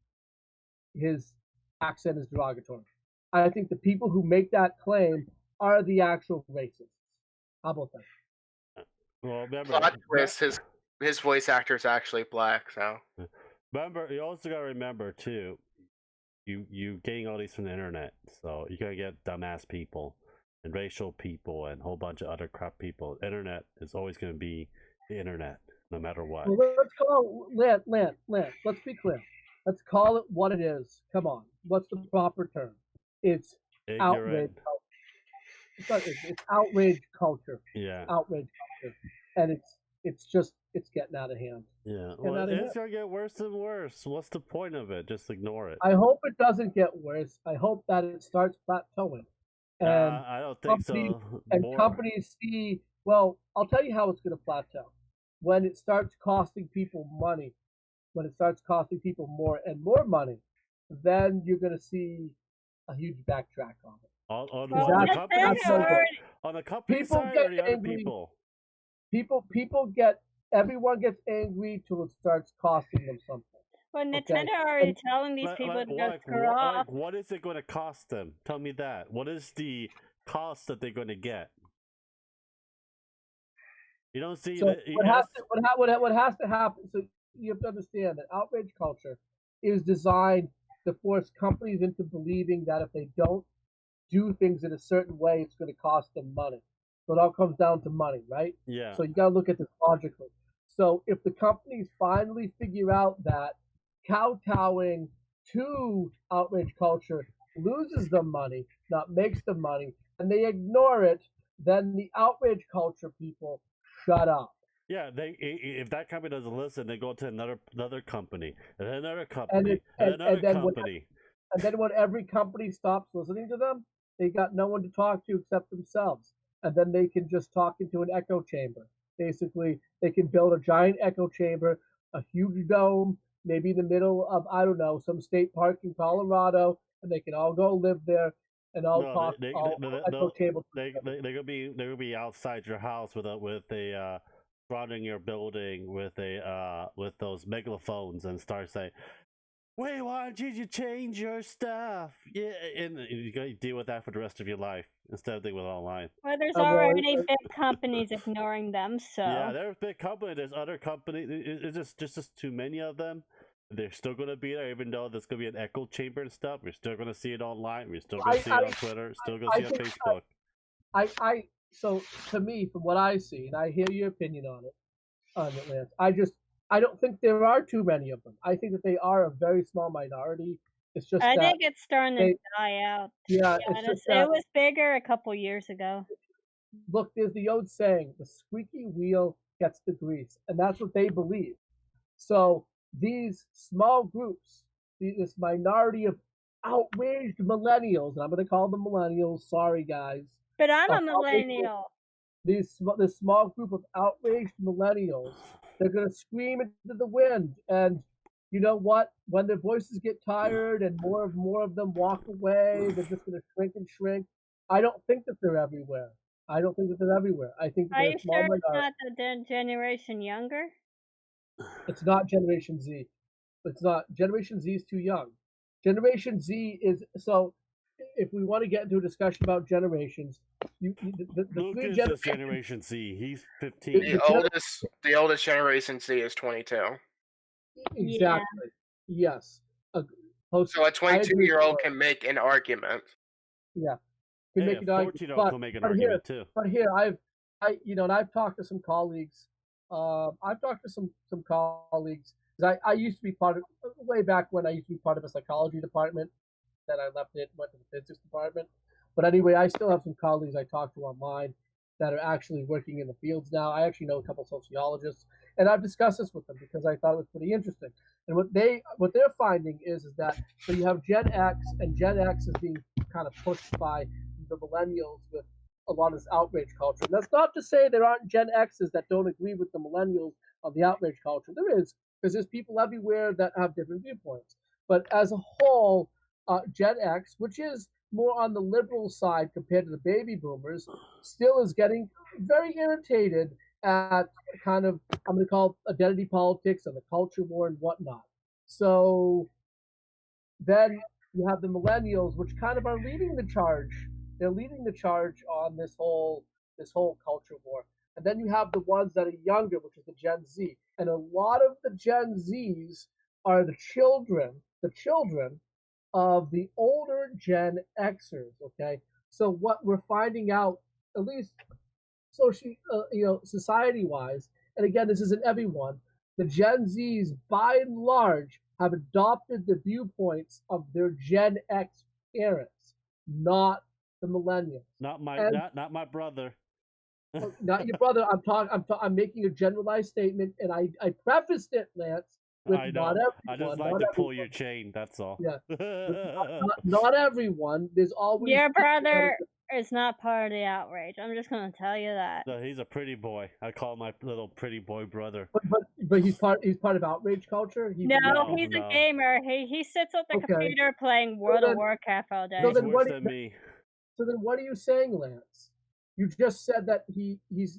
accent is derogatory. I think the people who make that claim are the actual racists. How about that? Well, remember, plot twist, his voice actor is actually black, so. Remember, you also gotta remember too, you getting all these from the internet, so you're gonna get dumbass people and racial people and a whole bunch of other crap people. Internet is always gonna be the internet, no matter what. Well, let's call Lance. Let's be clear. Let's call it what it is. Come on, what's the proper term? It's outrage culture. It's outrage culture. Yeah. Outrage culture, and it's getting out of hand. Yeah. Well, it's gonna get worse and worse. What's the point of it? Just ignore it. I hope it doesn't get worse. I hope that it starts plateauing. And I don't think so. And companies see. Well, I'll tell you how it's going to plateau. When it starts costing people money, when it starts costing people more and more money, then you're going to see a huge backtrack on it. On the company side or the other people? Everyone gets angry till it starts costing them something. Well, Nintendo already telling these people to go screw off. What is it going to cost them? Tell me that. What is the cost that they're going to get? You don't see. So what has to happen? So you have to understand that outrage culture is designed to force companies into believing that if they don't do things in a certain way, it's going to cost them money. So it all comes down to money, right? Yeah. So you got to look at this logically. So if the companies finally figure out that kowtowing to outrage culture loses them money, not makes them money, and they ignore it, then the outrage culture people shut up. Yeah, if that company doesn't listen, they go to another company, and another And company, it, and another then company. and then when every company stops listening to them, they got no one to talk to except themselves. And then they can just talk into an echo chamber. Basically, they can build a giant echo chamber, a huge dome, maybe in the middle of, I don't know, some state park in Colorado, and they can all go live there and all No, talk, all echo chamber. they're gonna be outside your house with a surrounding your building with with those megaphones and start saying, "Wait, why did you change your stuff?" Yeah, and you gotta deal with that for the rest of your life instead of dealing with it online. Well, there's Well, already big companies ignoring them, Yeah, so there's big company. There's other companies. It's just too many of them. They're still gonna be there, even though there's gonna be an echo chamber and stuff. We're still gonna see it online. We're still gonna see it on Twitter. Still gonna see it on Facebook. So to me, from what I see, and I hear your opinion on it, Lance, I don't think there are too many of them. I think that they are a very small minority. It's just I that think it's starting to die out. yeah, To be it's honest, just that it was bigger a couple years ago. look, there's the old saying, the squeaky wheel gets the grease, and that's what they believe. So these small groups, this minority of outraged millennials, and I'm going to call them millennials. Sorry, guys. But I'm a Outraged millennial. this small group of outraged millennials, they're going to scream into the wind. And you know what? When their voices get tired and more of them walk away, they're just going to shrink and shrink. I don't think that they're everywhere. I don't think that they're everywhere. I think that Are they're you a small sure it's minority. not the generation younger? It's not Generation Z. It's not. Generation Z is too young. Generation Z is so. If we want to get into a discussion about generations, the three Lucas is Generation Z. He's 15. The oldest Generation Z is 22. Exactly. Yes. So a 22-year-old can make an argument. Yeah, can Hey, make an argument. 14-year-old can make an argument too. But here, and I've talked to some colleagues. I've talked to some colleagues because I used to be part of way back when I used to be part of a psychology department. Then I left it, went to the physics department. But anyway, I still have some colleagues I talk to online that are actually working in the fields now. I actually know a couple sociologists, and I've discussed this with them because I thought it was pretty interesting. And what they're finding is that so you have Gen X, and Gen X is being kind of pushed by the millennials with a lot of this outrage culture. And that's not to say there aren't Gen X's that don't agree with the millennials of the outrage culture. There is, because there's people everywhere that have different viewpoints. But as a whole, Gen X, which is more on the liberal side compared to the baby boomers, still is getting very irritated at kind of, I'm going to call it identity politics and the culture war and whatnot. So then you have the millennials, which kind of are leading the charge. They're leading the charge on this whole culture war. And then you have the ones that are younger, which is the Gen Z. And a lot of the Gen Zs are the children of the older Gen Xers. Okay, so what we're finding out, at least society-wise, and again, this isn't everyone. The Gen Zs, by and large, have adopted the viewpoints of their Gen X parents, not the millennials. Not my brother. Not your brother. I'm making a generalized statement, and I prefaced it, Lance, with I know. not everyone. I just like to pull your chain. That's all. Yeah, not everyone. There's always your brother is not part of the outrage. I'm just gonna tell you that. No, he's a pretty boy. I call my little pretty boy brother. But he's part of outrage culture. He's a gamer. He sits at the computer playing World of Warcraft all day. He's worse than me. So then, what are you saying, Lance? You just said that he's.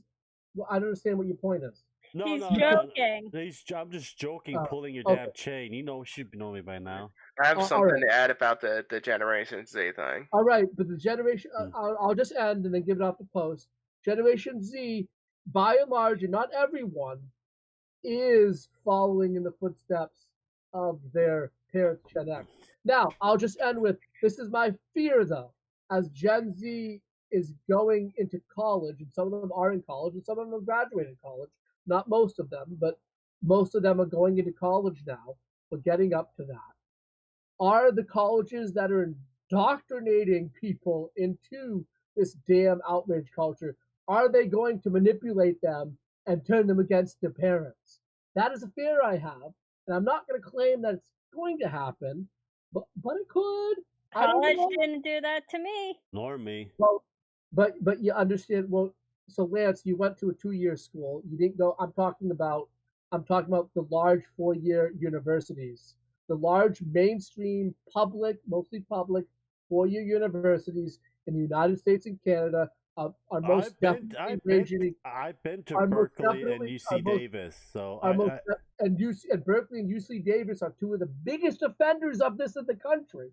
Well, I don't understand what your point is. He's joking. I'm just joking, pulling your damn chain. You should know me by now. I have something to add about the Generation Z thing. All right, but the generation, I'll just end and then give it off the post. Generation Z, by and large, and not everyone, is following in the footsteps of their parents, Gen X. Now, I'll just end with, this is my fear, though. As Gen Z is going into college, and some of them are in college, and some of them have graduated college. Not most of them, but most of them are going into college now. We're getting up to that. Are the colleges that are indoctrinating people into this damn outrage culture, are they going to manipulate them and turn them against their parents? That is a fear I have, and I'm not going to claim that it's going to happen, but it could. College didn't do that to me. Nor me. Well, but you understand. Well, so Lance, you went to a 2-year school. You didn't go. I'm talking about the large 4-year universities, the large mainstream public, mostly public 4-year universities in the United States and Canada are most I've been to Berkeley and UC Davis, so and Berkeley and UC Davis are two of the biggest offenders of this in the country,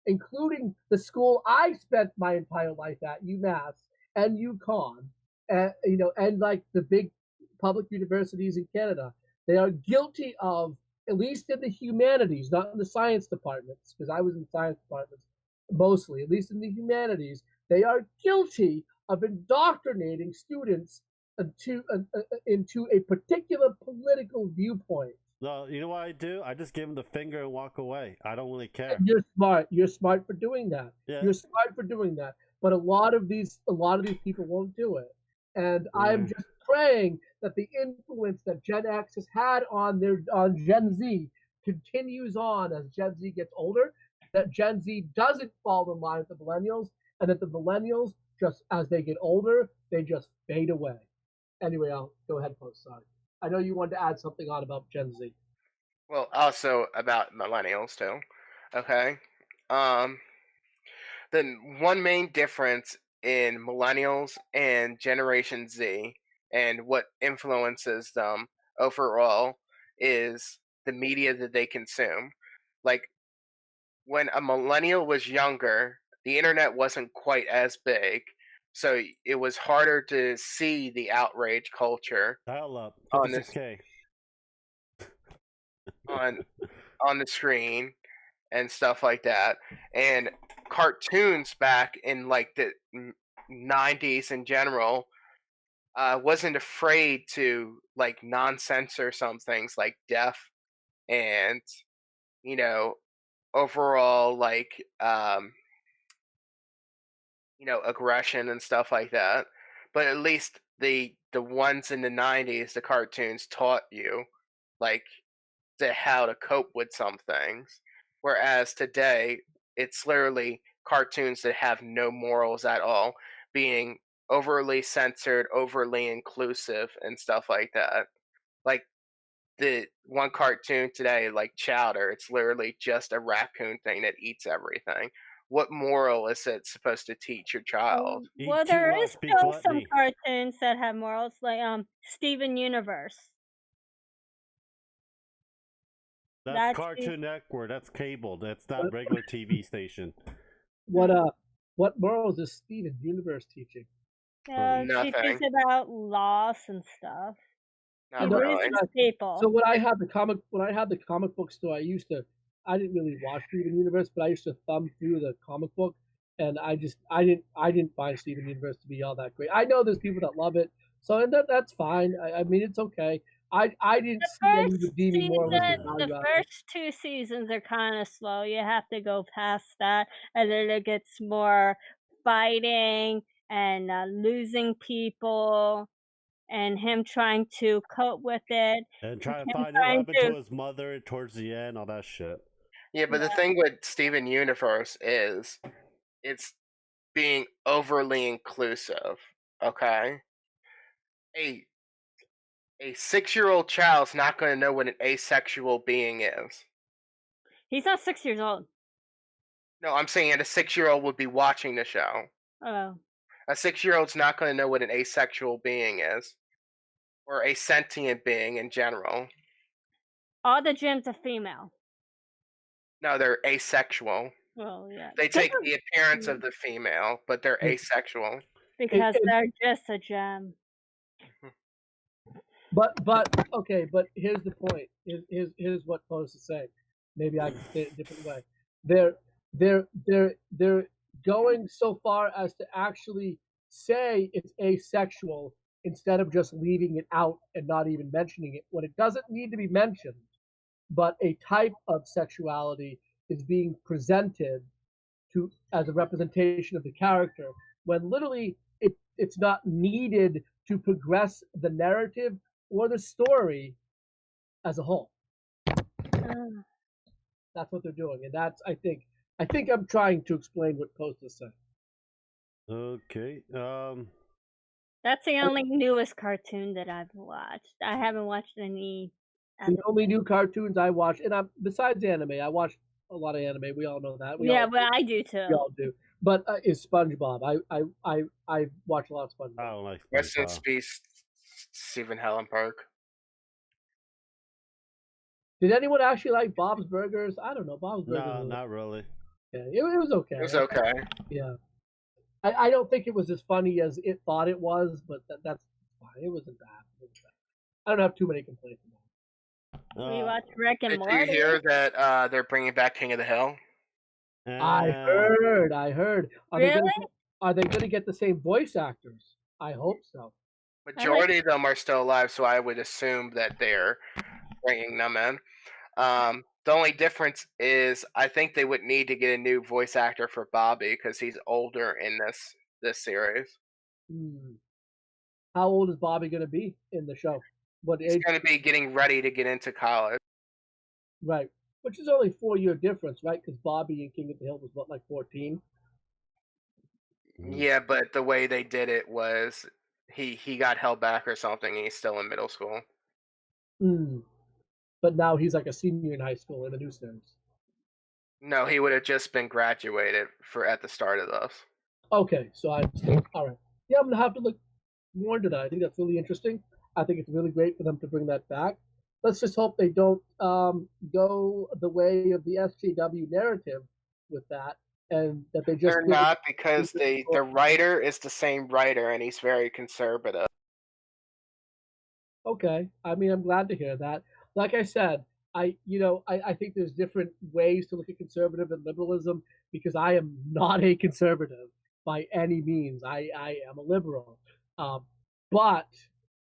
including the school I spent my entire life at, UMass and UConn, and like the big public universities in Canada. They are guilty of, at least in the humanities, not in the science departments, because I was in science departments mostly, at least in the humanities, they are guilty of indoctrinating students into a particular political viewpoint. No, you know what I do? I just give them the finger and walk away. I don't really care. And you're smart. You're smart for doing that. Yeah. You're smart for doing that. But a lot of these people won't do it. And I'm just praying that the influence that Gen X has had on Gen Z continues on as Gen Z gets older. That Gen Z doesn't fall in line with the millennials, and that the millennials, just as they get older, they just fade away. Anyway, I'll go ahead, post. Sorry. I know you wanted to add something on about Gen Z. Well, also about millennials too. Okay. The one main difference in millennials and Generation Z and what influences them overall is the media that they consume. Like, when a millennial was younger, the internet wasn't quite as big, so it was harder to see the outrage culture Dial up, on this 56K. on the screen and stuff like that. And cartoons back in like the 90s in general wasn't afraid to like non-censor some things like death and overall like aggression and stuff like that. But at least the ones in the 90s, the cartoons taught you like how to cope with some things, whereas today it's literally cartoons that have no morals at all, being overly censored, overly inclusive, and stuff like that. Like the one cartoon today, like Chowder, it's literally just a raccoon thing that eats everything. What moral is it supposed to teach your child? Well, there is still some cartoons that have morals, like Steven Universe. That's Cartoon Network. That's cable. That's not regular TV station. What morals is Steven Universe teaching? Nothing. Teaches about loss and stuff. Not really. People. So when I had the comic book store, I didn't really watch Steven Universe, but I used to thumb through the comic book, and I didn't find Steven Universe to be all that great. I know there's people that love it, so that's fine. I mean, it's okay. I didn't see any redeeming morals. The first 2 seasons are kind of slow. You have to go past that, and then it gets more fighting and losing people, and him trying to cope with it, and trying to find out what happened to his mother towards the end, all that shit. Yeah, but the thing with Steven Universe is it's being overly inclusive. Okay, a 6-year-old child's not going to know what an asexual being is. He's not 6 years old. No, I'm saying a 6-year-old would be watching the show. Oh. A 6-year-old's not going to know what an asexual being is, or a sentient being in general. All the gyms are female. No, they're asexual. Well, yeah. They take the appearance of the female, but they're asexual. Because they're just a gem. But okay, but here's the point. Here's what Post is saying. Maybe I can say it a different way. going so far as to actually say it's asexual instead of just leaving it out and not even mentioning it when it doesn't need to be mentioned, but a type of sexuality is being presented to as a representation of the character when literally it's not needed to progress the narrative or the story as a whole. That's what they're doing, and that's I think I'm trying to explain what Post is saying. Okay. That's the only newest cartoon that I've watched. I haven't watched any. The only new cartoons I watch, and besides anime, I watch a lot of anime. We all know that. Yeah, but I do too. We all do. But is SpongeBob? I watch a lot of SpongeBob. I don't like Rest in SpongeBob. peace, Stephen Hillenburg. Did anyone actually like Bob's Burgers? I don't know. Bob's Burgers. No, not really. Yeah, it was okay. It was okay. Yeah. I don't think it was as funny as it thought it was, but that's fine. It wasn't bad. I don't have too many complaints about it. We watched Rick and Did Morty. you hear that they're bringing back King of the Hill? I heard. Really? Are they going to get the same voice actors? I hope so. Majority of them are still alive, so I would assume that they're bringing them in. The only difference is I think they would need to get a new voice actor for Bobby because he's older in this series. How old is Bobby going to be in the show? What age? He's going to be getting ready to get into college. Right. Which is only 4-year difference, right? Because Bobby in King of the Hill was what, like 14? Yeah, but the way they did it was he got held back or something, and he's still in middle school. But now he's like a senior in high school in the new series. No, he would have just been graduated at the start of this. Okay, so I understand. All right. Yeah, I'm gonna have to look more into that. I think that's really interesting. I think it's really great for them to bring that back. Let's just hope they don't go the way of the SJW narrative with that, and that they just. They're not, because the writer is the same writer, and he's very conservative. Okay, I mean, I'm glad to hear that. Like I said, I think there's different ways to look at conservative and liberalism because I am not a conservative by any means. I am a liberal, but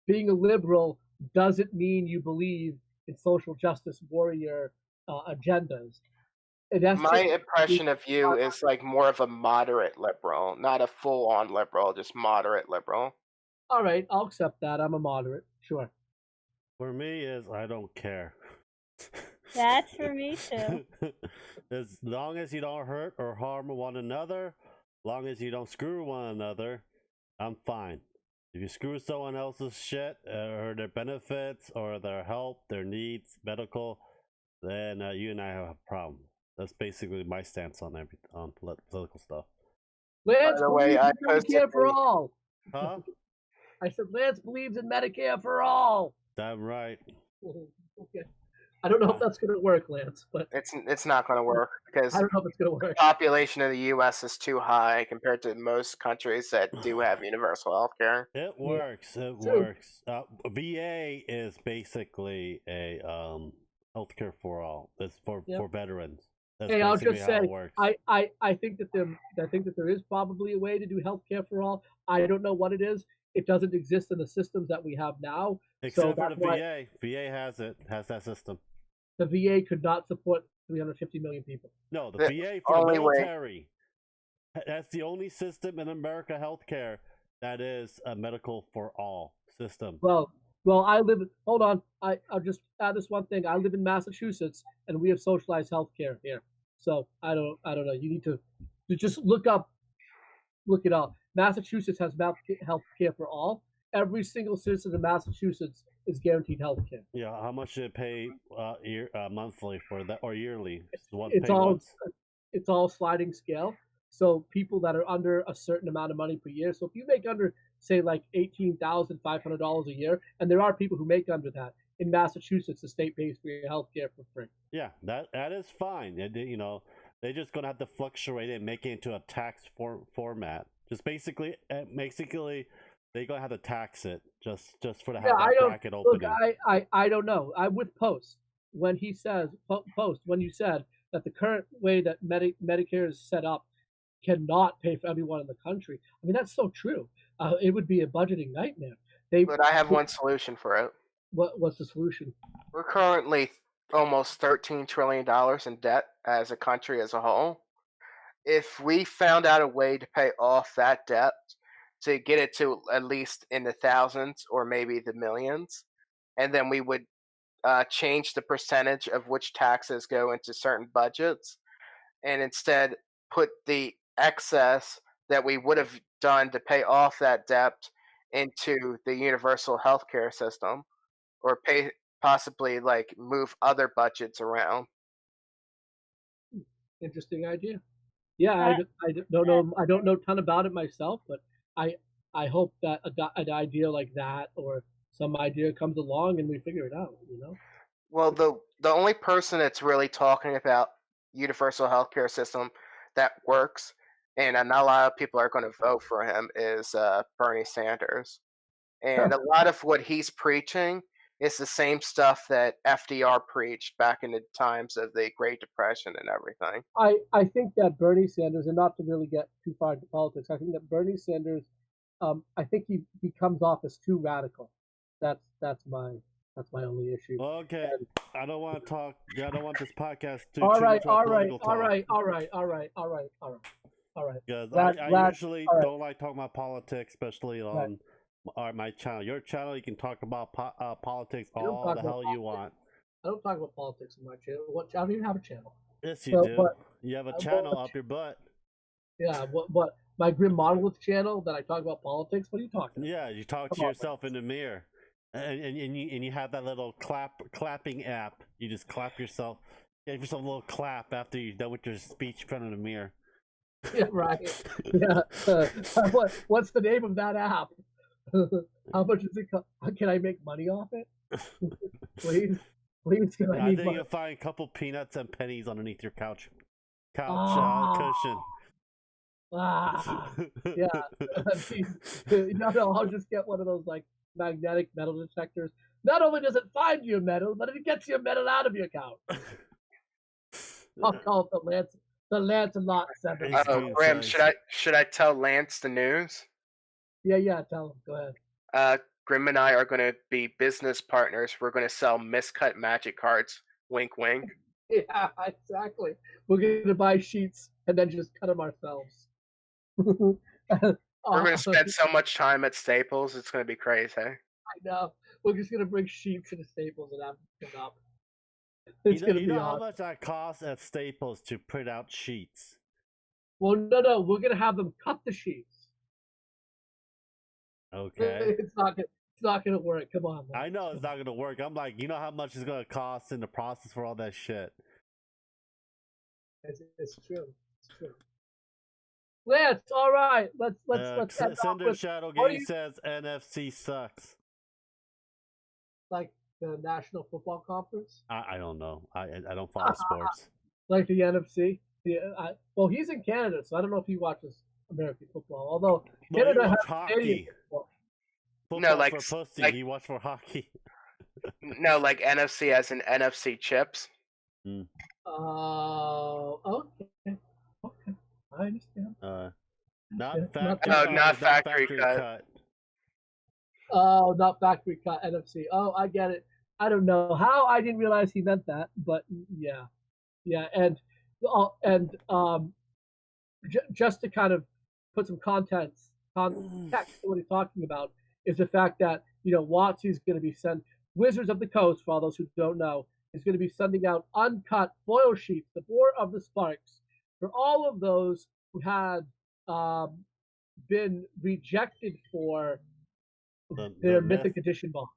being a liberal doesn't mean you believe in social justice warrior agendas. My impression of you is like more of a moderate liberal, not a full-on liberal, just moderate liberal. All right, I'll accept that. I'm a moderate, sure. For me, is I don't care. That's for me too. As long as you don't hurt or harm one another, long as you don't screw one another, I'm fine. If you screw someone else's shit or their benefits or their help, their needs, medical, then you and I have a problem. That's basically my stance on political stuff. Lance, by the way, I Medicare for all. Huh? I said Lance believes in Medicare for all. Damn right. Okay. I don't know if that's going to work, Lance, but it's not going to work because I don't know if it's going to work. The population of the U.S. is too high compared to most countries that do have universal health care. It works. It works. VA is basically a healthcare for all. It's for veterans. That's I'll just say, I think that there is probably a way to do healthcare for all. I don't know what it is. It doesn't exist in the systems that we have now. Except for the VA. VA has that system. The VA could not support 350 million people. No, the VA for the military. That's the only system in America healthcare that is a medical for all system. Well, hold on. I'll just add this one thing. I live in Massachusetts, and we have socialized healthcare here. So I don't know. You need to just look it up. Massachusetts has healthcare for all. Every single citizen in Massachusetts is guaranteed healthcare. Yeah, how much do they pay monthly for that or yearly? It's all sliding scale. So people that are under a certain amount of money per year. So if you make under, say, like $18,500 a year, and there are people who make under that in Massachusetts, the state pays for your health care for free. Yeah, that is fine. They're just gonna have to fluctuate it and make it into a tax format. Just basically, they're gonna have to tax it just for the bracket opening. Look, I don't know. I with Post when he says when you said that the current way that Medicare is set up cannot pay for everyone in the country. I mean, that's so true. It would be a budgeting nightmare. But I have one solution for it. What's the solution? We're currently almost $13 trillion in debt as a country as a whole. If we found out a way to pay off that debt to get it to at least in the thousands or maybe the millions, and then we would change the percentage of which taxes go into certain budgets, and instead put the excess that we would have done to pay off that debt into the universal healthcare system, or pay possibly like move other budgets around. Interesting idea. Yeah, I don't know. I don't know a ton about it myself, but I I hope that an idea like that or some idea comes along and we figure it out. Well, the only person that's really talking about universal healthcare system that works, and not a lot of people are going to vote for him, is Bernie Sanders. And a lot of what he's preaching is the same stuff that FDR preached back in the times of the Great Depression and everything. I think that Bernie Sanders, and not to really get too far into politics, I think that Bernie Sanders, I think he comes off as too radical. That's my only issue. Okay, I don't want to talk. I don't want this podcast to all too right, much all about right, political all talk. right, all right, all right, all right, all right, all right. Because Glad- I glad- usually all right. don't like talking about politics, especially on my channel. Your channel, you can talk about politics I don't all talk the about hell you want. I don't talk about politics on my channel. I don't even have a channel. Yes, you So, do. but- You have a but- channel up your butt. Yeah, what my Grim Monolith channel that I talk about politics? What are you talking about? Yeah, you talk Come to on, yourself in the mirror, and you have that little clapping app. You just clap yourself. Give yourself a little clap after you're done with your speech in front of the mirror. Yeah, right. Yeah. What's the name of that app? How much does it cost? Can I make money off it? Please, can I I need think money? you'll find a couple peanuts and pennies underneath your couch Ah. Yeah. No, I'll just get one of those like magnetic metal detectors. Not only does it find your metal, but it gets your metal out of your account. I'll call it the lancelot 7. It's Oh, green Grim, size. should I tell Lance the news? Yeah, tell him. Go ahead. Grim and I are going to be business partners. We're going to sell miscut magic cards. Wink, wink. Yeah, exactly. We're gonna buy sheets and then just cut them ourselves. We're going to spend so much time at Staples. It's going to be crazy. I know. We're just gonna bring sheets to the Staples and have them come up. You It's gonna be know how awesome. much that costs at Staples to print out sheets? Well, no, we're gonna have them cut the sheets. Okay. It's not gonna work. Come on. I know it's not gonna work. I'm like, you know how much it's gonna cost in the process for all that shit. It's true. It's true. Lance, all right. Let's end off Cinder with Shadow what do Game you- says NFC sucks. like the National Football Conference, I don't know. I don't follow sports. like the NFC. Well, he's in Canada, so I don't know if he watches American football. Although Well, Canada you has watch Canadian hockey. football. Football like- for pussy. like- You watch for hockey. No, like NFC as in NFC chips. Okay. I understand. Not Yeah, factory. Oh, not not factory cut. Oh, not factory cut NFC. Oh, I get it. I don't know how. I didn't realize he meant that, but yeah, and just to kind of put some context to what he's talking about is the fact that WotC's going to be Wizards of the Coast, for all those who don't know, is going to be sending out uncut foil sheets, the War of the Sparks, for all of those who had been rejected for their Mythic Edition box.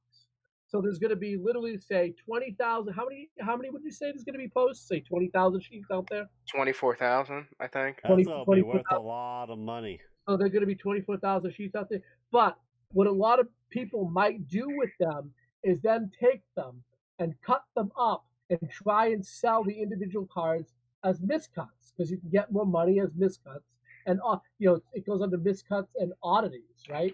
So there's going to be literally, say, 20,000. How many would you say there's going to be posts? Say 20,000 sheets out there. 24,000, I think. That's gonna be worth a lot of money. So they're going to be 24,000 sheets out there. But what a lot of people might do with them is then take them and cut them up and try and sell the individual cards as miscuts, because you can get more money as miscuts. And it goes under miscuts and oddities, right?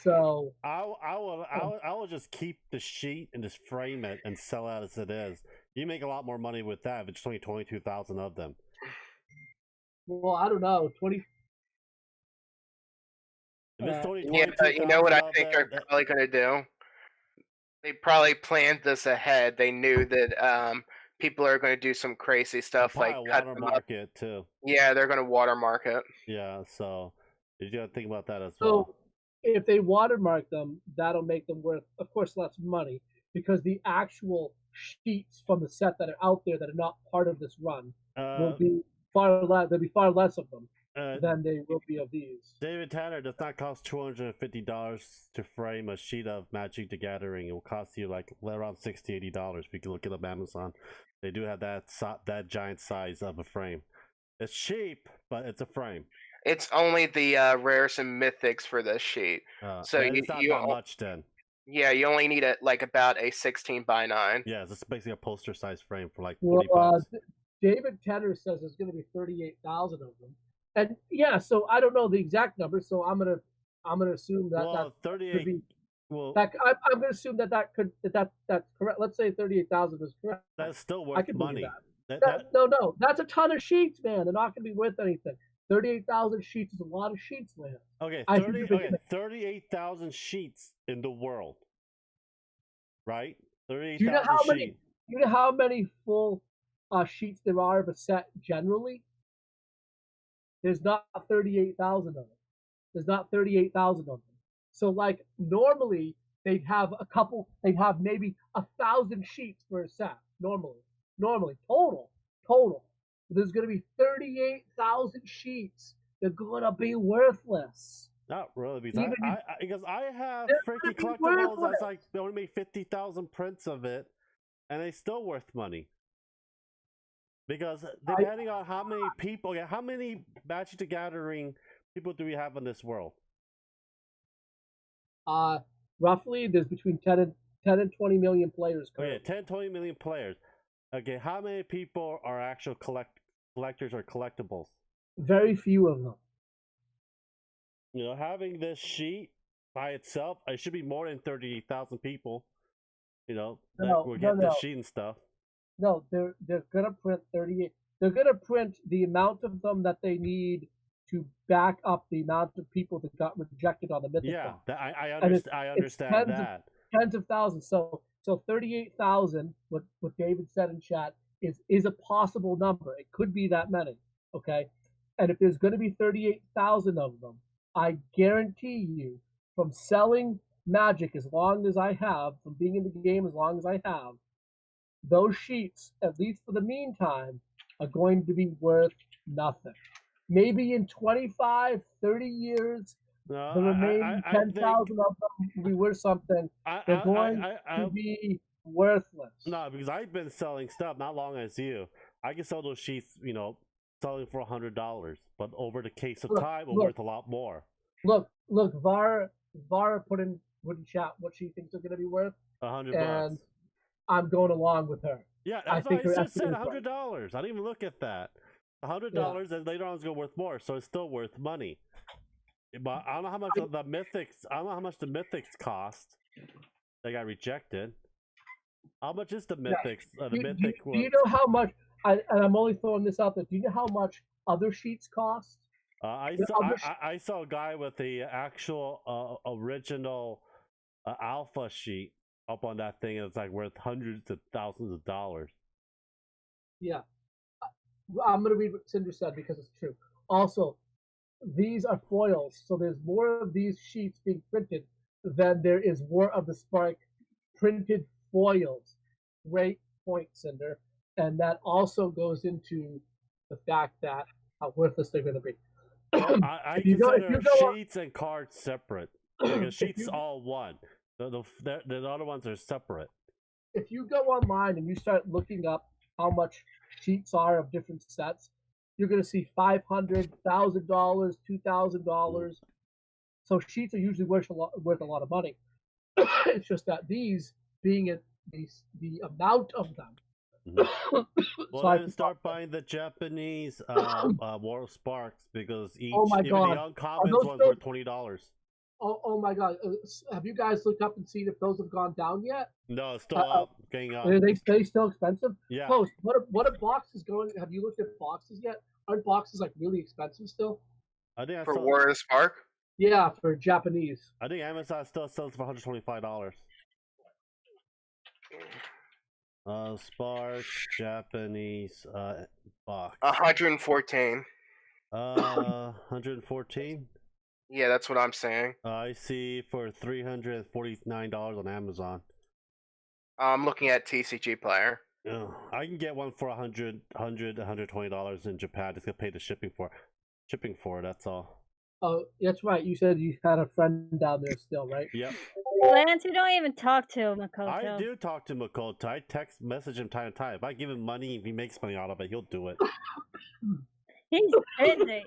So I will just keep the sheet and just frame it and sell it as it is. You make a lot more money with that if it's only 22,000 of them. Well, I don't know. 20. If it's only Yeah, but you know what 22,000 I of think they're it, probably going to do? They probably planned this ahead. They knew that people are going to do some crazy they'll stuff like probably cut them up. watermark it too. Yeah, they're going to watermark it. Yeah, so you gotta think about that as well. So if they watermark them, that'll make them worth, of course, less money because the actual sheets from the set that are out there that are not part of this run will be far less. There'll be far less of them than they will be of these. David Tanner does not cost $250 to frame a sheet of Magic the Gathering. It will cost you like around $60-$80. We can look it up Amazon. They do have that giant size of a frame. It's cheap, but it's a frame. It's only the rares and mythics for this sheet. So it's not that much then. Yeah, you only need about a 16:9. Yeah, it's basically a poster size frame for like $40. David Tanner says there's going to be 38,000 of them, and yeah, so I don't know the exact number, so I'm gonna assume that 38. Could be, well, I'm gonna assume that's correct. Let's say 38,000 is correct. That's still worth money. No, that's a ton of sheets, man. They're not gonna be worth anything. 38,000 sheets is a lot of sheets, man. Okay, 38,000 sheets in the world, right? 38,000 sheets. Do you know how many full sheets there are of a set generally? There's not 38,000 of them. There's not 38,000 of them. So, like, normally they'd have maybe 1,000 sheets for a set. Normally, total. There's going to be 38,000 sheets. They're going to be worthless. Not really, because I have freaking collectibles that's like they only made 50,000 prints of it, and they still worth money. Because depending on how many people, how many Magic the Gathering people do we have in this world? Roughly, there's between 10 and 20 million players currently. Okay, 10, 20 million players. Okay, how many people are actual collectors or collectibles? Very few of them. You know, having this sheet by itself, it should be more than 38,000 people. You know, that will get this sheet and stuff. No, they're gonna print 38. They're gonna print the amount of them that they need to back up the amount of people that got rejected on the Mythic. Yeah, I understand that. Tens of thousands. So 38,000. What David said in chat is a possible number. It could be that many. Okay, and if there's going to be 38,000 of them, I guarantee you, from selling Magic as long as I have, from being in the game as long as I have, those sheets, at least for the meantime, are going to be worth nothing. Maybe in 25, 30 years, the remaining 10,000 of them will be worth something. They're going to be worthless. No, because I've been selling stuff not long as you. I can sell those sheets, you know, selling for $100, but over the case of time, it's worth a lot more. Look, Vara put in chat what she thinks they're going to be worth. $100. And I'm going along with her. Yeah, that's why I just said $100. I didn't even look at that. $100, and later on it's going to be worth more, so it's still worth money. But I don't know how much the mythics. I don't know how much the mythics cost. They got rejected. How much is the mythics? Do you know how much? And I'm only throwing this out there. Do you know how much other sheets cost? I saw a guy with the actual original alpha sheet up on that thing. It's like worth hundreds of thousands of dollars. Yeah, I'm gonna read what Cinder said because it's true. Also, these are foils, so there's more of these sheets being printed than there is more of the Spark printed foils. Great point, Cinder. And that also goes into the fact that how worthless they're going to be. Well, I consider sheets and cards separate. Because sheets all one. The other ones are separate. If you go online and you start looking up how much sheets are of different sets, you're going to see $500, $1,000, $2,000. So sheets are usually worth a lot of money. It's just that these being the amount of them. Mm-hmm. Well, then start buying the Japanese War of Sparks because even the uncommon ones were $20. Oh my God! Have you guys looked up and seen if those have gone down yet? No, it's still up, getting up. Are they still expensive? Yeah. Post. What are boxes going? Have you looked at boxes yet? aren't boxes like really expensive still? I think I For saw. War of the Spark. Yeah, for Japanese. I think Amazon still sells for $125. Sparks Japanese box. 114. 114. Yeah, that's what I'm saying. I see for $349 on Amazon. I'm looking at TCG Player. Yeah, I can get one for $120 in Japan. Just gonna pay the shipping for it. That's all. Oh, that's right. You said you had a friend down there still, right? Yep. Lance, you don't even talk to Makoto. I do talk to Makoto. I text message him time to time. If I give him money, if he makes money out of it, he'll do it. He's busy.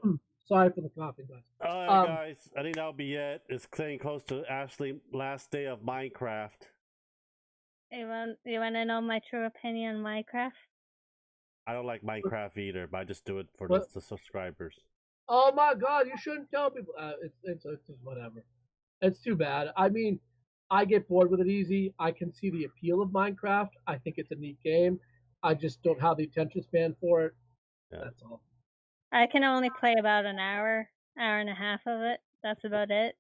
Sorry for the coughing, guys. Alright, guys. I think that'll be it. It's getting close to Ashley last day of Minecraft. You wanna know my true opinion on Minecraft? I don't like Minecraft either, but I just do it for the subscribers. Oh my God! You shouldn't tell people. It's just whatever. It's too bad. I mean, I get bored with it easy. I can see the appeal of Minecraft. I think it's a neat game. I just don't have the attention span for it. Yeah. That's all. I can only play about an hour and a half of it. That's about it.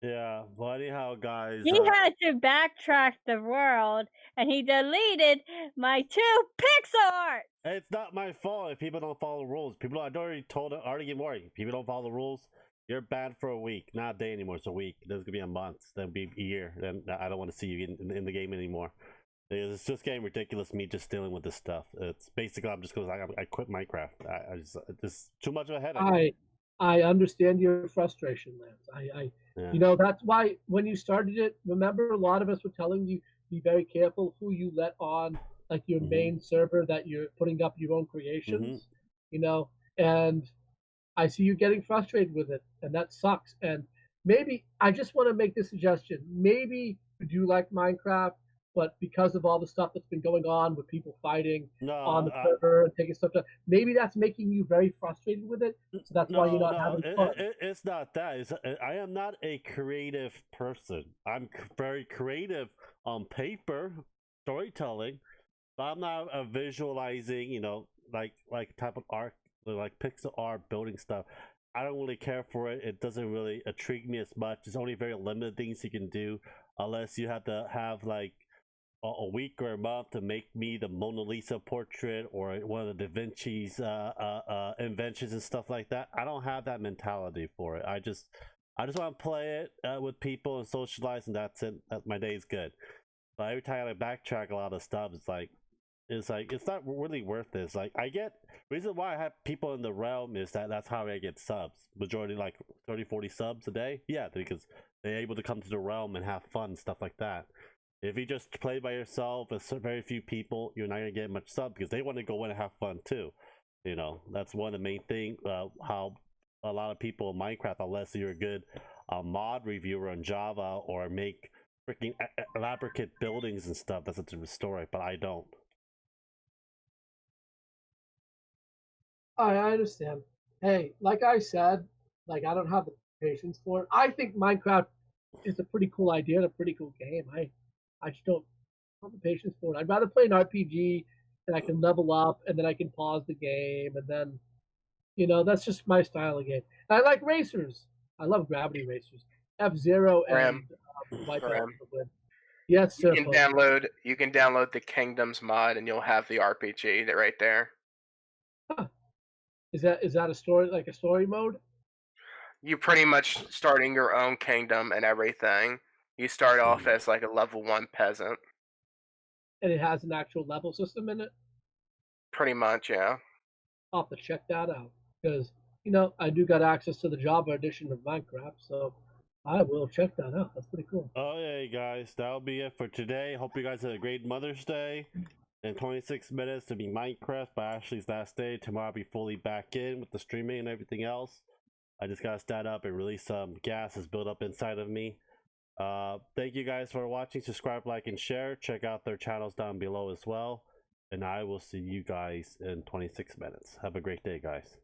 Yeah, well, anyhow, guys. He had to backtrack the world, and he deleted my 2 pixel art. It's not my fault if people don't follow the rules. People, I already give warning. People don't follow the rules, you're banned for a week. Not a day anymore. It's a week. There's gonna be a month. Then be a year. Then I don't want to see you in the game anymore. It's just getting ridiculous. Me just dealing with this stuff. It's basically I'm just going. I quit Minecraft. I just too much of a headache. I understand your frustration, Lance. Yeah. You know, that's why when you started it, remember a lot of us were telling you be very careful who you let on like your main server that you're putting up your own creations. You know, and I see you getting frustrated with it, and that sucks. And maybe I just want to make this suggestion. Maybe you do like Minecraft, but because of all the stuff that's been going on with people fighting on the server and taking stuff down, maybe that's making you very frustrated with it. So that's why you're not having fun. It's not that. I am not a creative person. I'm very creative on paper, storytelling, but I'm not visualizing. You know, like type of art, like pixel art, building stuff. I don't really care for it. It doesn't really intrigue me as much. There's only very limited things you can do, unless you have to have like a week or a month to make me the Mona Lisa portrait or one of the Da Vinci's inventions and stuff like that. I don't have that mentality for it. I just want to play it with people and socialize, and that's it. My day's good. But every time I backtrack a lot of stuff, it's not really worth it. It's like I get reason why I have people in the realm is that's how I get subs. Majority like 30-40 subs a day. Yeah, because they're able to come to the realm and have fun, stuff like that. If you just play by yourself with very few people, you're not gonna get much sub because they want to go in and have fun too. You know, that's one of the main thing. How a lot of people in Minecraft, unless you're a good mod reviewer on Java or make freaking elaborate buildings and stuff, that's a different story. But I don't. I understand. Hey, like I said, like I don't have the patience for it. I think Minecraft is a pretty cool idea and a pretty cool game. I just don't have the patience for it. I'd rather play an RPG and I can level up and then I can pause the game and then, you know, that's just my style of game. And I like racers. I love gravity racers. F-Zero and Wipeout. Yes, sir. You can download the Kingdoms mod and you'll have the RPG right there. Huh. Is that a story mode? You pretty much starting your own kingdom and everything. You start off as like a level 1 peasant. And it has an actual level system in it? Pretty much, yeah. I'll have to check that out. Because, you know, I do got access to the Java edition of Minecraft, so I will check that out. That's pretty cool. Okay, guys, that'll be it for today. Hope you guys had a great Mother's Day. In 26 minutes to be Minecraft by Ashley's last day. Tomorrow I'll be fully back in with the streaming and everything else. I just gotta stand up and release some gas that's built up inside of me. Thank you guys for watching. Subscribe, like, and share. Check out their channels down below as well. And I will see you guys in 26 minutes. Have a great day, guys.